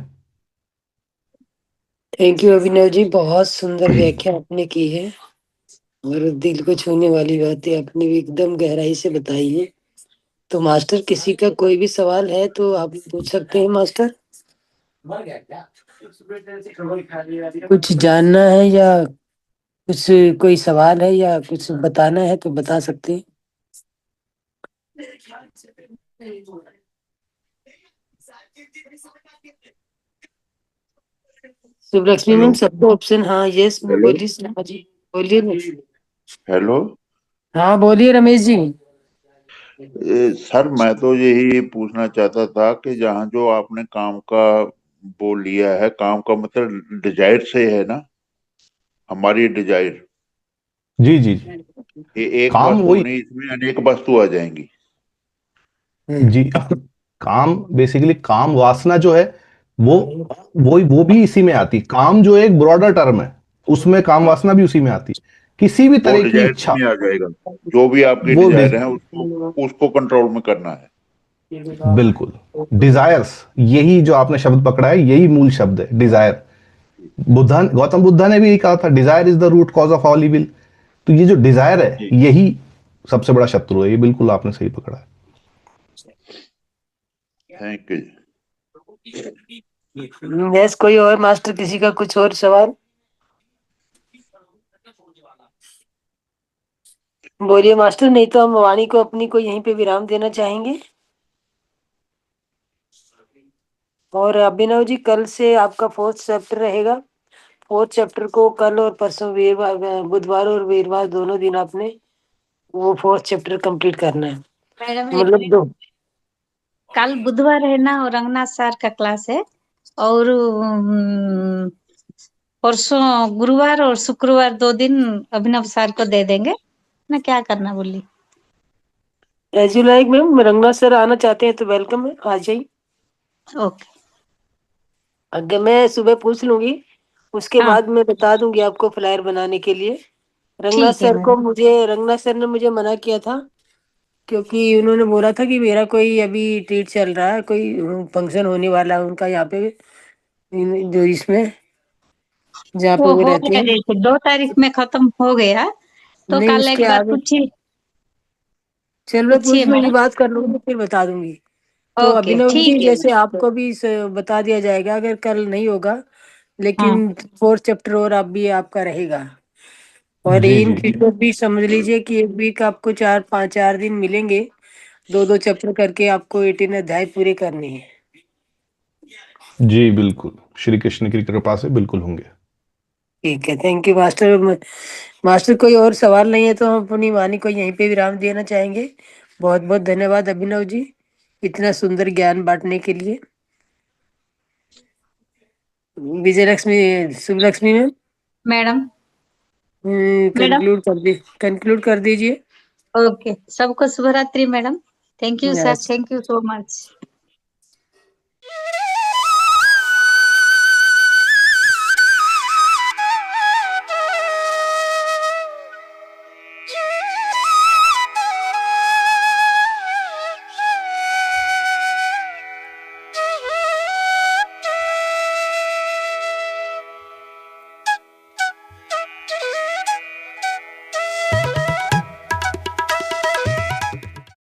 थैंक यू अभिनव जी, बहुत सुंदर व्याख्या आपने की है और दिल को छूने वाली बातें आपने भी एकदम गहराई से बताई है। तो मास्टर, किसी का कोई भी सवाल है तो आप पूछ सकते हैं मास्टर। कुछ जानना है या कुछ कोई सवाल है या कुछ बताना है तो बता सकते हैं। शुभलक्ष्मी मैम, सबको ऑप्शन, हाँ यस हेलो बोलिए शर्मा जी, बोलिए ना। हेलो हाँ बोलिए रमेश जी। सर, मैं तो यही पूछना चाहता था कि जहाँ जो आपने काम का वो लिया है, काम का मतलब डिजायर से है ना, हमारी डिजायर, जी जी जी, ये एक काम वस्तु वही। नहीं, इसमें अनेक वस्तु आ जाएंगी। जी काम बेसिकली काम वासना जो है वो वो भी इसी में आती। काम जो एक ब्रॉडर टर्म है, उसमें काम हाँ, वासना भी उसी में आती। किसी भी वो तरह की डिजायर इच्छा, में आ जाएगा। जो भी आपकी वो डिजायर है उसको उसको कंट्रोल में करना है। बिल्कुल डिजायर्स, यही जो आपने शब्द पकड़ा है यही मूल शब्द है, डिजायर। बुद्धा, गौतम बुद्धा ने भी यही कहा था, desire is the root cause of all evil. तो ये जो डिजायर है जी, यही सबसे बड़ा शत्रु है। ये बिल्कुल आपने सही पकड़ा है। Thank you. यस, कोई और मास्टर, किसी का कुछ और सवाल बोलिए मास्टर, नहीं तो हम वाणी को अपनी को यहीं पे विराम देना चाहेंगे। और अभिनव जी, कल से आपका 4th चैप्टर रहेगा। 4th चैप्टर को कल और परसों वीरवार, बुधवार और वीरवार दोनों दिन आपने वो 4th चैप्टर कंप्लीट करना है। मैडम मतलब दो, कल बुधवार है ना, और रंगनाथ सर का क्लास है, और परसों गुरुवार और शुक्रवार 2 दिन अभिनव सर को दे देंगे ना, क्या करना बोली। As you like ma'am, Ranganath sir आना चाहते हैं तो वेलकम है, आ जाइए। ओके। अगर मैं सुबह पूछ लूंगी, उसके हाँ बाद मैं बता दूंगी आपको फ्लायर बनाने के लिए। ठीक है मैडम। रंगनाथ सर ने मुझे मना किया था, क्योंकि उन्होंने बोला था कि मेरा कोई अभी ट्रीट चल रहा है, कोई फंक्शन होने वाला है उनका यहाँ पे, जो इसमें जहाँ पे वो वो हो रहते गया, हैं। जैसे 2 तारीख में खत्म हो गया, तो नहीं, कल उसके एक बार आगे, पूछिए। चल मैं पूछिए पूछ लूंगी, मैडम। बात कर लूंगी फिर बता दूंगी। तो ओके अभिनव जी, ठीक है जैसे मैडम। आपको भी बता दिया जाएगा अगर कल नहीं होगा, हाँ लेकिन 4th चैप्टर और आप भी आपका रहेगा। और जी इन जी जी फ्यूचर भी समझ लीजिए कि एक वीक आपको 4 दिन मिलेंगे, 2-2 चैप्टर करके आपको 18 अध्याय पूरे करने हैं। जी, बिल्कुल श्री कृष्ण की कृपा से बिल्कुल होंगे। ठीक है, थैंक यू मास्टर। मास्टर, कोई और सवाल नहीं है तो हम अपनी वाणी को यहीं पे विराम देना चाहेंगे। बहुत बहुत धन्यवाद अभिनव जी, इतना सुंदर ज्ञान बांटने के लिए। विजय लक्ष्मी, शुभ लक्ष्मी मैम, मैडम। कंक्लूड कर दीजिए। ओके, सबको शुभ रात्रि madam. Thank you sir, Yes. Thank you so much.